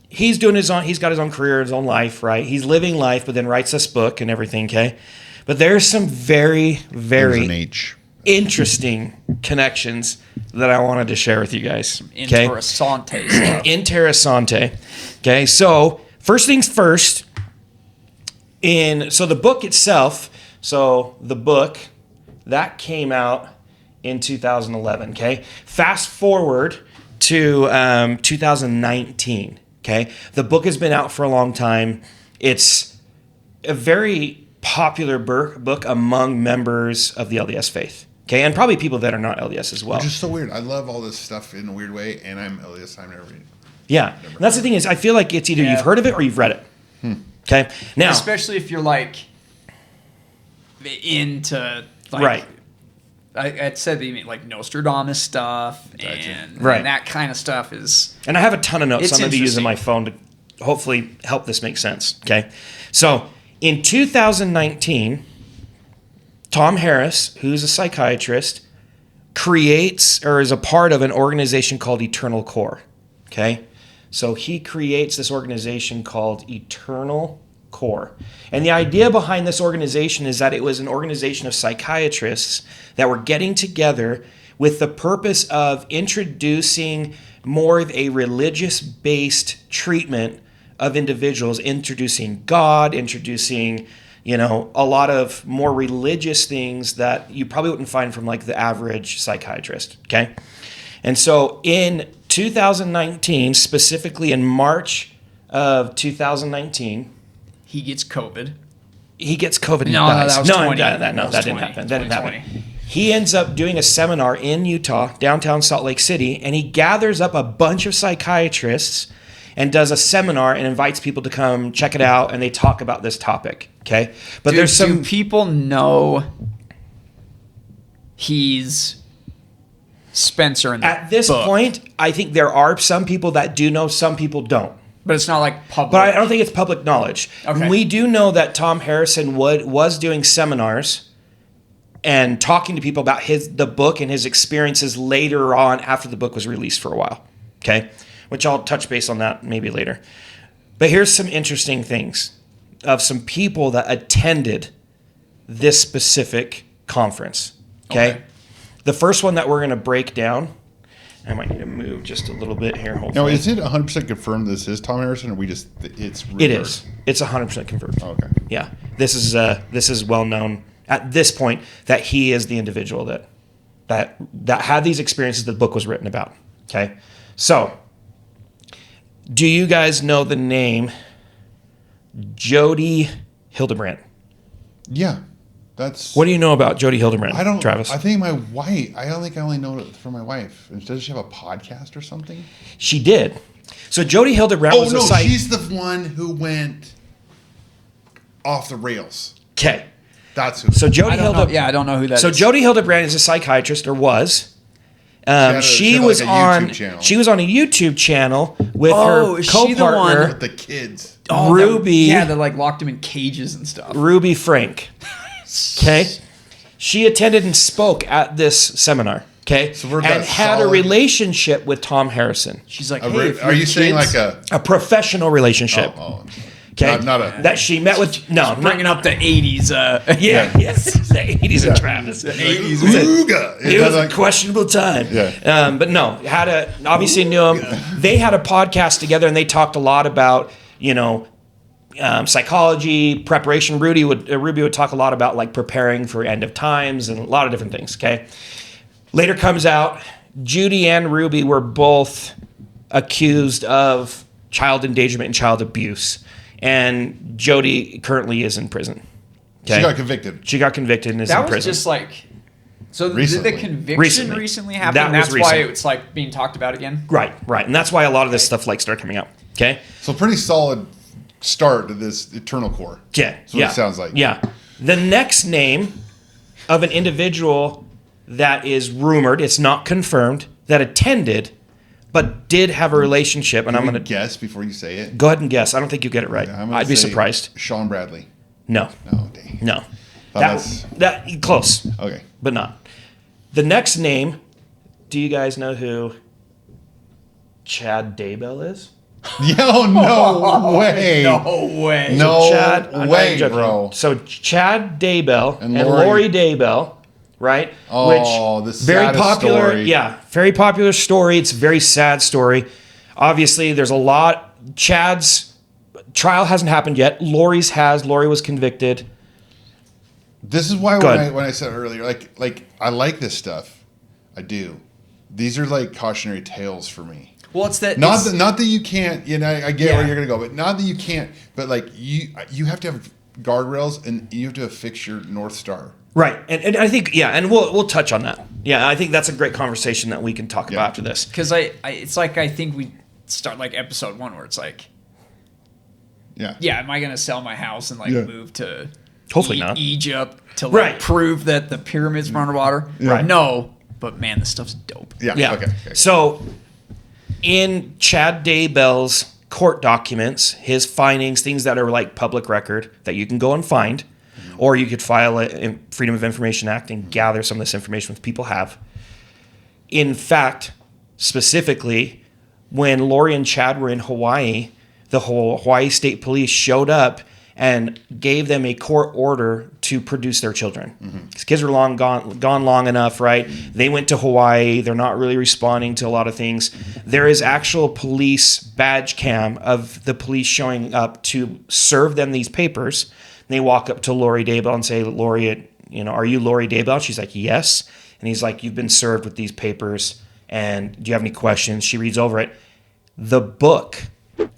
he's got his own career, his own life, right? He's living life, but then writes this book and everything, okay? But there's some very, There's an very H. interesting connections that I wanted to share with you guys. Okay? Interessante stuff. Interessante. Okay, so first things first, the book itself, that came out in 2011, okay? Fast forward to 2019, okay? The book has been out for a long time. It's a very popular book among members of the LDS faith, okay? And probably people that are not LDS as well. Which is so weird. I love all this stuff in a weird way, and I'm LDS. I've never read it. Yeah. And that's the thing is, I feel like it's either you've heard of it or you've read it. Okay? Now, Especially if you're like into like, right. I'd said that like Nostradamus stuff and Right. that kind of stuff is And I have a ton of notes It's I'm going to be using my phone to hopefully help this make sense. Okay. So in 2019, Tom Harris, who's a psychiatrist, creates or is a part of an organization called Eternal Core. Okay. So he creates this organization called Eternal Core. And the idea behind this organization is that it was an organization of psychiatrists that were getting together with the purpose of introducing more of a religious-based treatment of individuals, introducing God, introducing, a lot of more religious things that you probably wouldn't find from like the average psychiatrist, okay? And so in 2019, specifically in March of 2019, he gets COVID. he gets COVID and No, dies. that was 20. that That was didn't 20. happen. That didn't happen. 2020. He ends up doing a seminar in Utah, downtown Salt Lake City, and he gathers up a bunch of psychiatrists and does a seminar and invites people to come check it out, and they talk about this topic. Okay, but Dude, there's some do people know he's Spencer in the at this book? point. I think there are some people that do know, some people don't. But it's not like public. But I don't think it's public knowledge. Okay. We do know that Tom Harrison was doing seminars and talking to people about the book and his experiences later on after the book was released for a while. Okay? Which I'll touch base on that maybe later. But here's some interesting things of some people that attended this specific conference. Okay? The first one that we're going to break down, I might need to move just a little bit here. Hopefully. Now, is it 100% confirmed this is Tom Harrison, or it's rumor? It is. It's 100% confirmed. Oh, okay. Yeah, this is well known at this point that he is the individual that had these experiences that the book was written about. Okay, so do you guys know the name Jody Hildebrandt? Yeah, that's. What do you know about Jody Hildebrandt? I don't, Travis. I think my wife. I don't think I only know it from my wife. Does she have a podcast or something? She did. So Jody Hildebrandt Oh was no, a site. she's the one who went off the rails. Okay, That's who. so Jody I don't know. Hildebrandt. Yeah, I don't know who that is. So Jody Hildebrandt is a psychiatrist, or was. had She like was a on. YouTube channel. She was on a YouTube channel with Oh, her is she the one- co-partner with the kids. Oh, Ruby. That like locked him in cages and stuff. Ruby Frank. Okay, she attended and spoke at this seminar. Okay, So we're and that had a solid- relationship with Tom Harrison, She's like, A hey, re- if are your you saying kids- like a professional relationship. Oh, Okay, not a. that she met with. No, bringing up the 80s? Yeah, yes, the 80s and Travis. The 80s. Ooga. It was a like, questionable time. Yeah. But no, obviously knew him. They had a podcast together and they talked a lot about, psychology, preparation. Ruby would talk a lot about like preparing for end of times and a lot of different things. Okay. Later comes out, Judy and Ruby were both accused of child endangerment and child abuse. And Jody currently is in prison. Okay? She got convicted. She got convicted and is That in was prison. just like. So Recently. did the conviction Recently. recently happen? That was That's why recent. it's like being talked about again. Right. And that's why a lot of this stuff like started coming out. Okay. So pretty solid start to this Eternal Core. Yeah. That's what it sounds like. Yeah. The next name of an individual that is rumored, it's not confirmed, that attended, but did have a relationship. And I'm going to guess before you say it. go ahead and guess. I don't think you get it right. I'm gonna I'd be say surprised. Sean Bradley. No, Oh, dang. no. that's- That close, Okay. but not. The next name, do you guys know who Chad Daybell is? Yo, no way. No way. No Chad, I'm not way, even joking. bro. So Chad Daybell And and Lori- Lori Daybell, right? Oh, the very saddest popular. story. Yeah, very popular story. It's a very sad story. Obviously, there's a lot. Chad's trial hasn't happened yet. Lori's has. Lori was convicted. This is why Go when ahead. I said earlier, like I like this stuff. I do. These are like cautionary tales for me. Well, it's that. Not it's- not that you can't. You know, I get Yeah. where you're gonna go, but not that you can't. But like you have to have guardrails and you have to fix your North Star. Right, and I think and we'll touch on that. Yeah, I think that's a great conversation that we can talk about after this. Because it's like I think we start like episode 1 where it's like, Yeah. am I gonna sell my house and like Yeah. move to Hopefully not. Egypt to like Right. prove that the pyramids were underwater? Right. No, but man, this stuff's dope. Yeah. Yeah. Okay. So, in Chad Daybell's court documents, his findings, things that are like public record that you can go and find, or you could file a Freedom of Information Act and gather some of this information that people have. In fact, specifically, when Lori and Chad were in Hawaii, the whole Hawaii State Police showed up and gave them a court order to produce their children. These kids are gone long enough, right? They went to Hawaii. They're not really responding to a lot of things. There is actual police badge cam of the police showing up to serve them these papers. And they walk up to Lori Daybell and say, Lori, are you Lori Daybell? She's like, yes. And he's like, you've been served with these papers. And do you have any questions? She reads over it. The book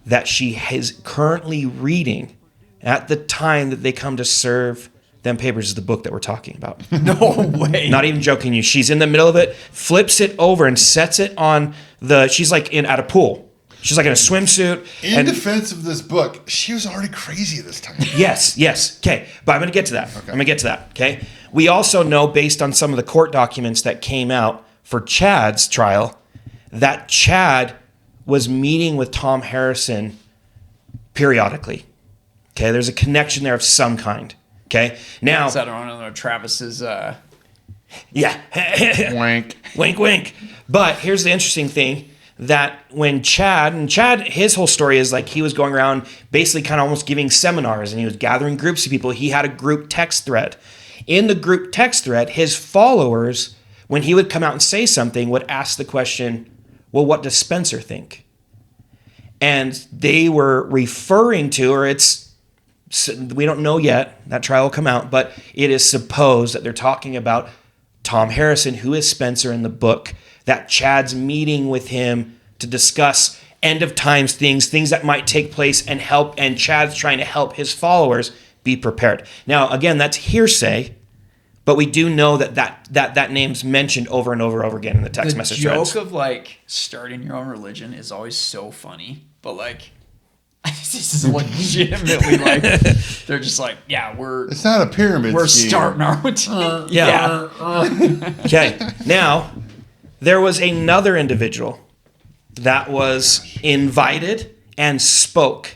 that she is currently reading at the time that they come to serve them papers is the book that we're talking about. No way. Not even joking you. She's in the middle of it, flips it over and sets it on she's like at a pool. She's like in a swimsuit. In defense of this book, she was already crazy this time. Yes. Okay. But I'm going to get to that. I'm going to get to that. Okay. We also know, based on some of the court documents that came out for Chad's trial, that Chad was meeting with Tom Harrison periodically. Okay. There's a connection there of some kind. Okay. Now, I don't know Travis's. yeah. Wank. Wink, wink. But here's the interesting thing, that when Chad, his whole story is like he was going around basically kind of almost giving seminars, and he was gathering groups of people. He had a group text thread. In the group text thread, his followers, when he would come out and say something, would ask the question, well, what does Spencer think? And they were referring to, or we don't know yet, that trial will come out, but it is supposed that they're talking about Tom Harrison, who is Spencer in the book, that Chad's meeting with him to discuss end of times things that might take place and help, and Chad's trying to help his followers be prepared. Now, again, that's hearsay, but we do know that name's mentioned over and over again in the text message threads. The joke of like starting your own religion is always so funny, but like this is legitimately like they're just like, yeah, It's not a pyramid we're scheme. starting our own. Yeah. Okay. Now, there was another individual that was invited and spoke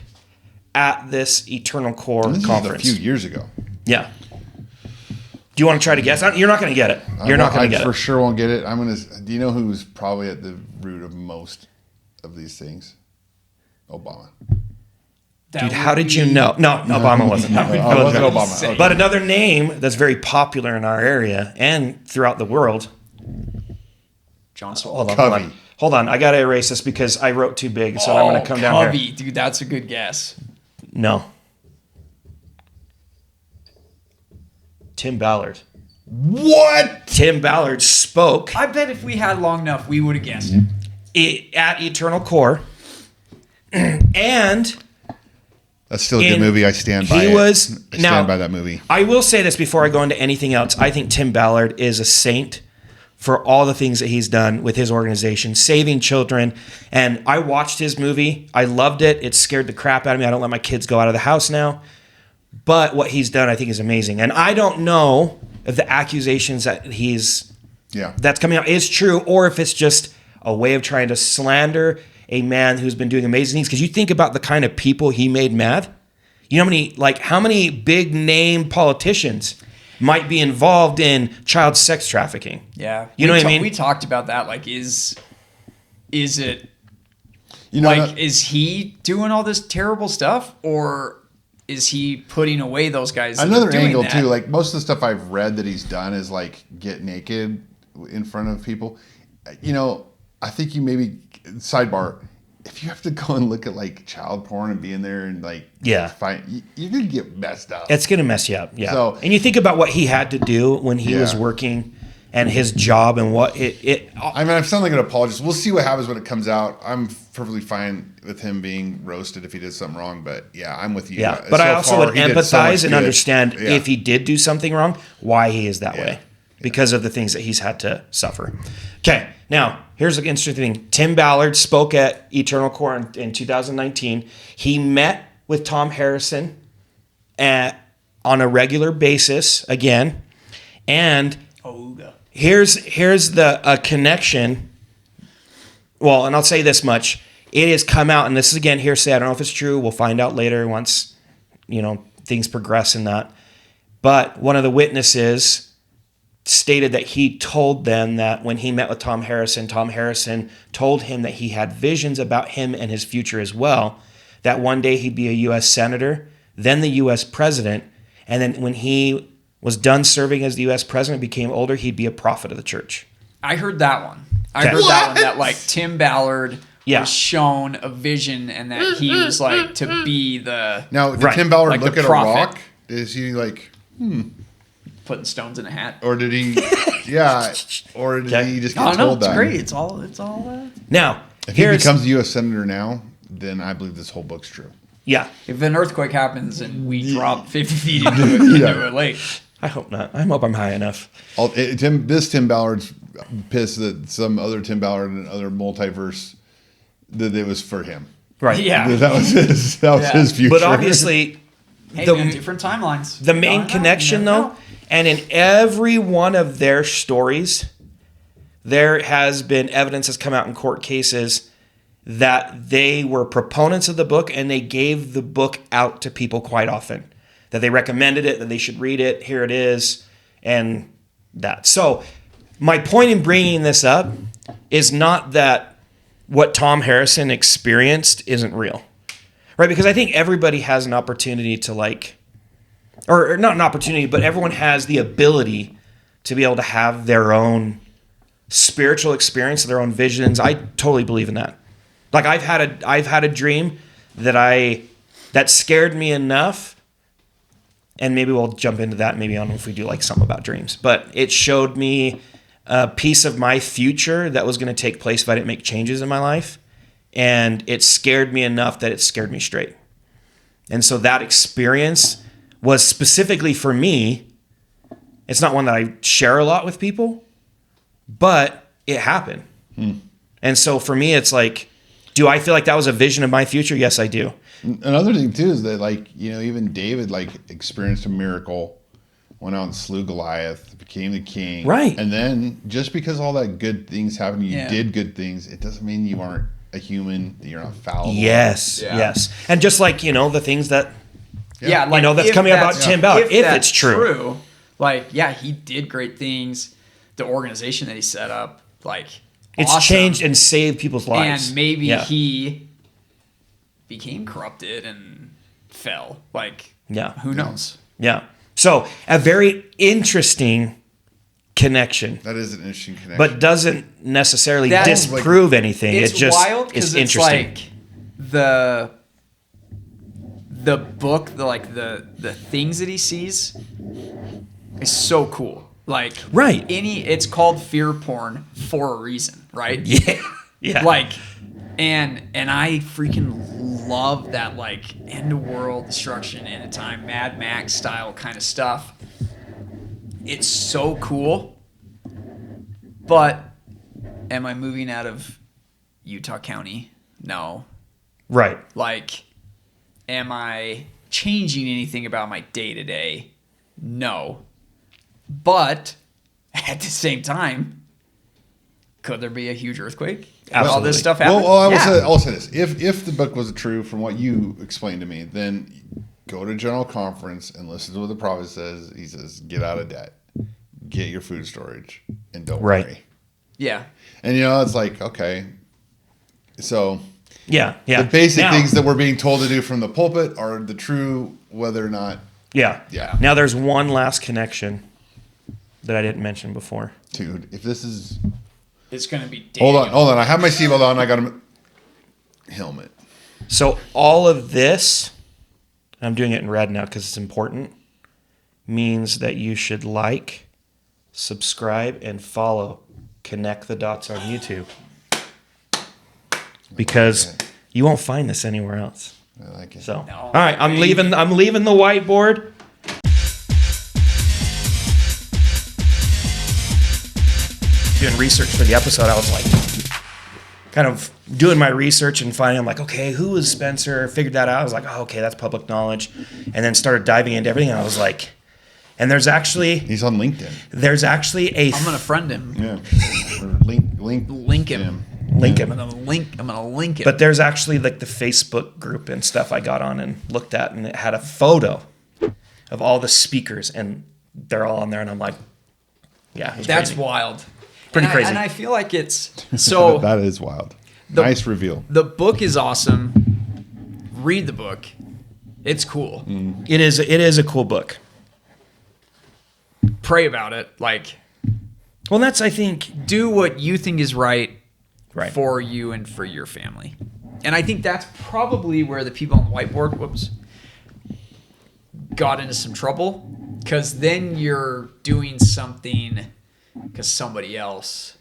at this Eternal Core This conference. is a few years ago. Yeah. Do you want to try to guess? You're not going to get it. You're not going to get for it. sure won't get it. Do you know who's probably at the root of most of these things? Obama. Dude, how did you know? No, Obama wasn't. No, it wasn't Obama. Okay. But another name that's very popular in our area and throughout the world. John Saul. Hold on. I got to erase this because I wrote too big. So I'm going to come down here. Covey, dude, that's a good guess. No. Tim Ballard. What? Tim Ballard spoke I bet if we had long enough, we would have guessed it. at Eternal Core. And That's still a good movie. I stand by he it. was- I now- stand by that movie. I will say this before I go into anything else. I think Tim Ballard is a saint for all the things that he's done with his organization, saving children. And I watched his movie. I loved it. It scared the crap out of me. I don't let my kids go out of the house now. But what he's done, I think, is amazing. And I don't know if the accusations that he's that's coming out is true, or if it's just a way of trying to slander a man who's been doing amazing things. Because you think about the kind of people he made mad. You know how many big name politicians might be involved in child sex trafficking? Yeah. You know what I mean? We talked about that. Like, is it You know, like, is he doing all this terrible stuff, or is he putting away those guys? That another are doing angle that? too. Like most of the stuff I've read that he's done is like get naked in front of people. You know, I think you maybe sidebar. If you have to go and look at like child porn and be in there and like find, you're gonna get messed up. It's gonna mess you up. Yeah. So- and you think about what he had to do when he was working and his job and what it. I mean, I sound like an apologist. We'll see what happens when it comes out. I'm perfectly fine with him being roasted if he did something wrong. But yeah, I'm with you. Yeah, but I also would empathize and understand Yeah. if he did do something wrong, why he is that way, because of the things that he's had to suffer. Okay, now here's an interesting thing. Tim Ballard spoke at Eternal Core in 2019. He met with Tom Harrison on a regular basis again, and here's the connection. Well, and I'll say this much. It has come out, and this is again hearsay. I don't know if it's true. We'll find out later once, things progress in that. But one of the witnesses stated that he told them that when he met with Tom Harrison told him that he had visions about him and his future as well, that one day he'd be a U.S. senator, then the U.S. president, and then when he was done serving as the U.S. president, became older, he'd be a prophet of the church. I heard that one. I heard that one, that like Tim Ballard was shown a vision and that he was like to be the... Now, did Tim Ballard like look the at prophet. a rock? Is he like, Putting stones in a hat. or did he, or did he just I get don't know. told It's that? great. It's all. Now, If he becomes the U.S. senator now, then I believe this whole book's true. yeah, If an earthquake happens and we drop 50 feet into a lake. I hope not. I hope I'm high enough. Tim Ballard's pissed that some other Tim Ballard in another multiverse that it was for him. Right. Yeah. That was his. That was his future. But obviously, Hey, the- man, different timelines. the main connection, though, and in every one of their stories, there has been evidence that's come out in court cases that they were proponents of the book and they gave the book out to people quite often. That they recommended it, that they should read it, here it is, and that. So my point in bringing this up is not that what Tom Harrison experienced isn't real, right? Because I think everybody has an opportunity to or not an opportunity, but everyone has the ability to be able to have their own spiritual experience, their own visions. I totally believe in that. Like I've had a dream that scared me enough. And maybe we'll jump into that. Maybe I don't know if we do like something about dreams, but it showed me a piece of my future that was going to take place if I didn't make changes in my life. And it scared me enough that it scared me straight. And so that experience was specifically for me. It's not one that I share a lot with people, but it happened. And so for me, it's like, do I feel like that was a vision of my future? Yes, I do. Another thing too is that even David experienced a miracle, went out and slew Goliath, became the king. Right. And then just because all that good things happened, you Yeah. did good things, it doesn't mean you aren't a human, that you're not fallible. Yes, Yeah. yes. And just like, the things that, Yeah, like that's if coming about that's- Tim Ballard, if that's it's true. he did great things. The organization that he set up, it's awesome. changed and saved people's lives. And maybe Yeah. he became corrupted and fell. Who knows? Yeah. So a very interesting connection, That is an interesting connection. but doesn't necessarily That- disprove anything. It's It just wild is because it's interesting. like the book, the things that he sees is so cool. Right. It's called fear porn for a reason, right? Yeah. Yeah. And I freaking love that end of world destruction in a time, Mad Max style kind of stuff. It's so cool. But am I moving out of Utah County? No. Right. Am I changing anything about my day to day? No. But at the same time, Could there be a huge earthquake? Absolutely. All this stuff happen? Well, Yeah. I'll say this: if the book was true from what you explained to me, then go to General Conference and listen to what the prophet says. He says, "Get out of debt, get your food storage, and don't Right. worry." Yeah. And it's like, okay, so Yeah. the basic Now- things that we're being told to do from the pulpit are the true, whether or not, Yeah. Yeah. Now there's one last connection that I didn't mention before. dude. If this is, It's going to be hold on, I have my seatbelt on. I got a helmet. So all of this, I'm doing it in red now because it's important, means that you should like, subscribe, and follow Connect the Dots on YouTube. Because you won't find this anywhere else. I like it. So, No. all right, I'm leaving the whiteboard. Doing research for the episode, I was like, kind of doing my research and finding, I'm like, okay, who was Spencer? Figured that out. I was like, oh, okay, that's public knowledge. And then started diving into everything. And I was like, and there's actually He's on LinkedIn. a I'm going to friend him. Yeah, or link him. link I'm him. gonna link it. But there's actually like the Facebook group and stuff I got on and looked at, and it had a photo of all the speakers, and they're all on there, and I'm like, yeah, it's that's crazy. wild. Pretty And crazy. And I feel like it's so. That is wild. The- Nice reveal. The book is awesome. Read the book. It's cool. It is a cool book. Pray about it. Like, Well, that's, I think, do what you think is right right. for you and for your family. And I think that's probably where the people on the whiteboard got into some trouble, because then you're doing something because somebody else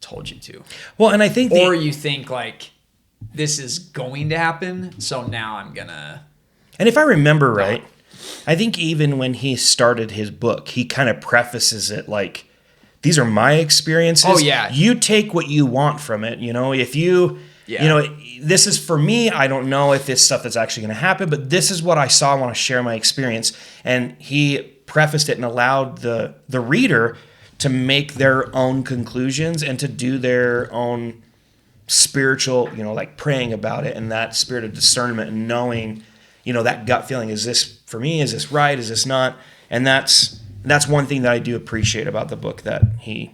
told you to. Well, and I think Or you think like, this is going to happen, so now I'm gonna. and if I remember right, I think even when he started his book, he kind of prefaces it like, these are my experiences. Oh, yeah. You take what you want from it. If you, Yeah. this is for me. I don't know if it's stuff that's actually going to happen, but this is what I saw. I want to share my experience. And he prefaced it and allowed the reader to make their own conclusions and to do their own spiritual, like praying about it, and that spirit of discernment and knowing, that gut feeling. Is this for me? Is this right? Is this not? And that's one thing that I do appreciate about the book, that he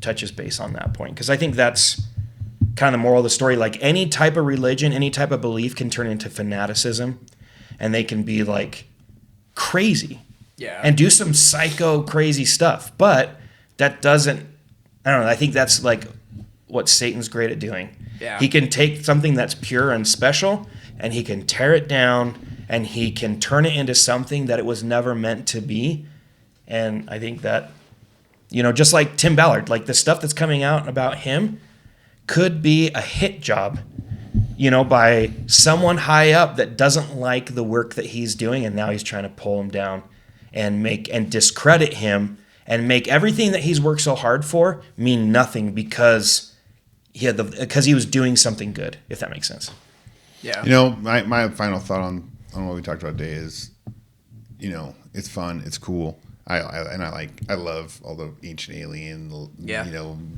touches base on that point. Because I think that's kind of the moral of the story. Like, any type of religion, any type of belief can turn into fanaticism, and they can be like crazy. Yeah. And do some psycho crazy stuff. But that doesn't, I don't know, I think that's like what Satan's great at doing. Yeah. He can take something that's pure and special, and he can tear it down, and he can turn it into something that it was never meant to be. And I think that, just like Tim Ballard, like the stuff that's coming out about him could be a hit job, by someone high up that doesn't like the work that he's doing, and now he's trying to pull him down and discredit him and make everything that he's worked so hard for mean nothing because he was doing something good, if that makes sense. Yeah. My final thought on what we talked about today is, it's fun, it's cool. I love all the ancient alien, Yeah.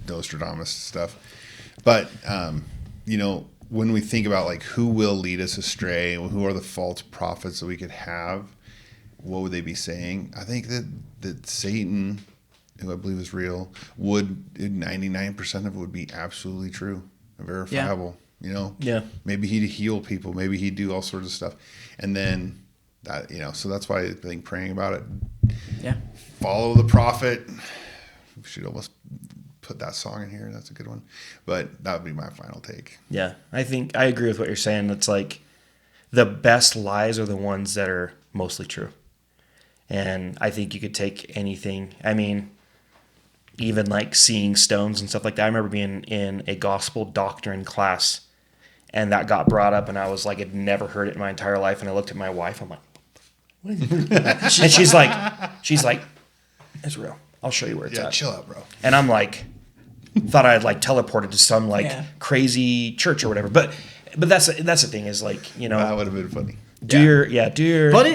Nostradamus stuff. But when we think about like who will lead us astray, who are the false prophets that we could have, what would they be saying? I think that Satan, who I believe is real, 99% of it would be absolutely true, verifiable. Yeah. Maybe he'd heal people, maybe he'd do all sorts of stuff, and then that, so that's why I think praying about it. Yeah. Follow the prophet. We should almost put that song in here. That's a good one. But that would be my final take. Yeah, I think I agree with what you're saying. It's like the best lies are the ones that are mostly true. And I think you could take anything. I mean, even like seeing stones and stuff like that. I remember being in a gospel doctrine class, and that got brought up, and I was like, I'd never heard it in my entire life. And I looked at my wife. I'm like, what is it? And she's like, it's real. I'll show you where it's at. Chill out, bro. And I'm like, thought I had like teleported to some like crazy church or whatever. But that's the thing is like, That would have been funny. do your. But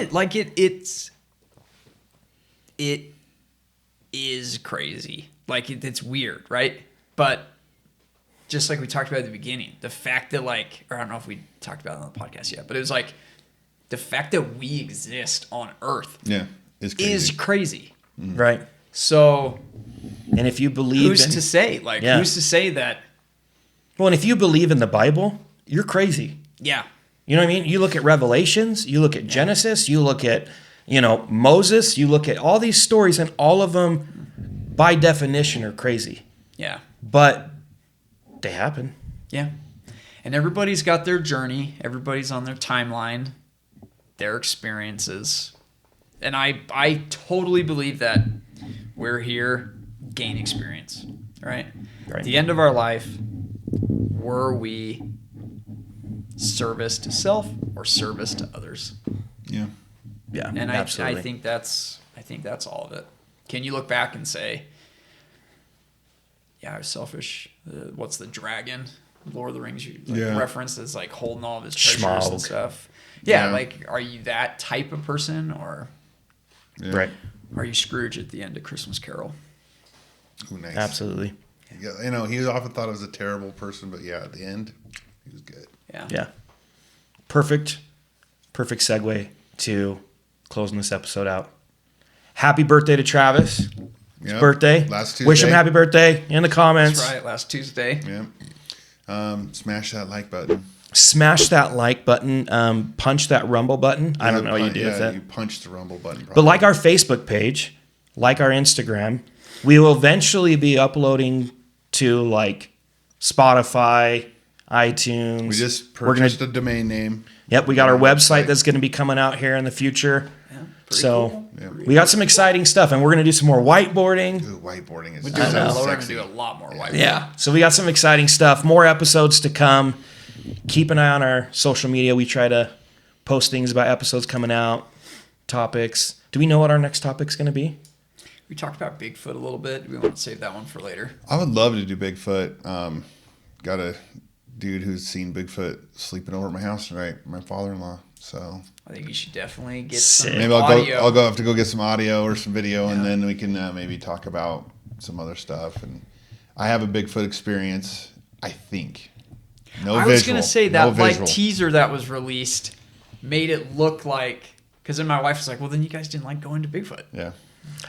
it is crazy. Like it's weird, right? But just like we talked about at the beginning, the fact that like, or I don't know if we talked about it on the podcast yet, but it was like the fact that we exist on Earth is crazy. is crazy. Right. So And if you believe who's in, to say? Like, Yeah. who's to say that? well, and if you believe in the Bible, you're crazy. Yeah. You know what I mean? You look at Revelations, you look at Genesis, you look at, Moses, you look at all these stories, and all of them, by definition, are crazy. Yeah. But they happen. Yeah. And everybody's got their journey. Everybody's on their timeline, their experiences. And I totally believe that we're here, gain experience, right? Right. At the end of our life, were we service to self or service to others? Yeah. Yeah, And absolutely. I think that's all of it. Can you look back and say, yeah, I was selfish. What's the dragon? Lord of the Rings reference is like holding all of his treasures and Schmaug. stuff. Yeah, Yeah. like are you that type of person, or Right. are you Scrooge at the end of Christmas Carol? Ooh, nice. Absolutely. Yeah, he was often thought of as a terrible person, but yeah, at the end, he was good. Yeah. Yeah. Perfect segue to closing this episode out. Happy birthday to Travis. His Yep. birthday. Last Wish him Tuesday. happy birthday in the comments. That's right. Last Tuesday. Yeah. Smash that like button. Smash that like button. Punch that rumble button. I don't know what you do with Yeah, it. you punch the rumble button. But Probably. like our Facebook page, like our Instagram, we will eventually be uploading to like Spotify, iTunes. we just We're gonna, purchased a domain name. Yep, we got our Our website website. that's going to be coming out here in the future. Pretty So cool. Yeah. we got some exciting stuff, and we're going to do some more whiteboarding. Ooh, whiteboarding is We so do that. We're going to sexy. do a lot more white. Yeah. So we got some exciting stuff. More episodes to come. Keep an eye on our social media. We try to post things about episodes coming out, topics. Do we know what our next topic's going to be? We talked about Bigfoot a little bit. We want to save that one for later. I would love to do Bigfoot. Got a dude who's seen Bigfoot sleeping over at my house tonight. My father-in-law. So I think you should definitely get Sick. some maybe audio. I'll go have to go get some audio or some video, and then we can maybe talk about some other stuff. And I have a Bigfoot experience. I think. No I visual. was gonna say that no like visual. teaser that was released made it look like, because then my wife was like, "Well, then you guys didn't like going to Bigfoot." Yeah.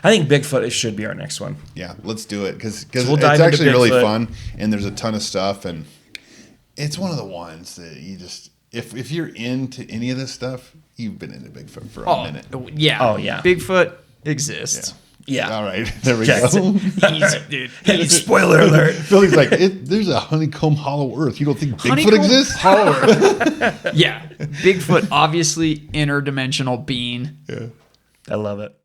I think Bigfoot should be our next one. Yeah, let's do it because we'll dive it's into actually really Bigfoot. fun, and there's a ton of stuff, and it's one of the ones that you just if you're into any of this stuff, you've been into Bigfoot for a minute. Yeah. Oh, yeah. Bigfoot exists. Yeah. All right, there we Okay. go. Easy, dude. Hey, spoiler alert. Billy's like, there's a honeycomb hollow earth. You don't think Bigfoot Honeycomb exists? Hollow Earth. Yeah. Bigfoot, obviously interdimensional being. Yeah. I love it.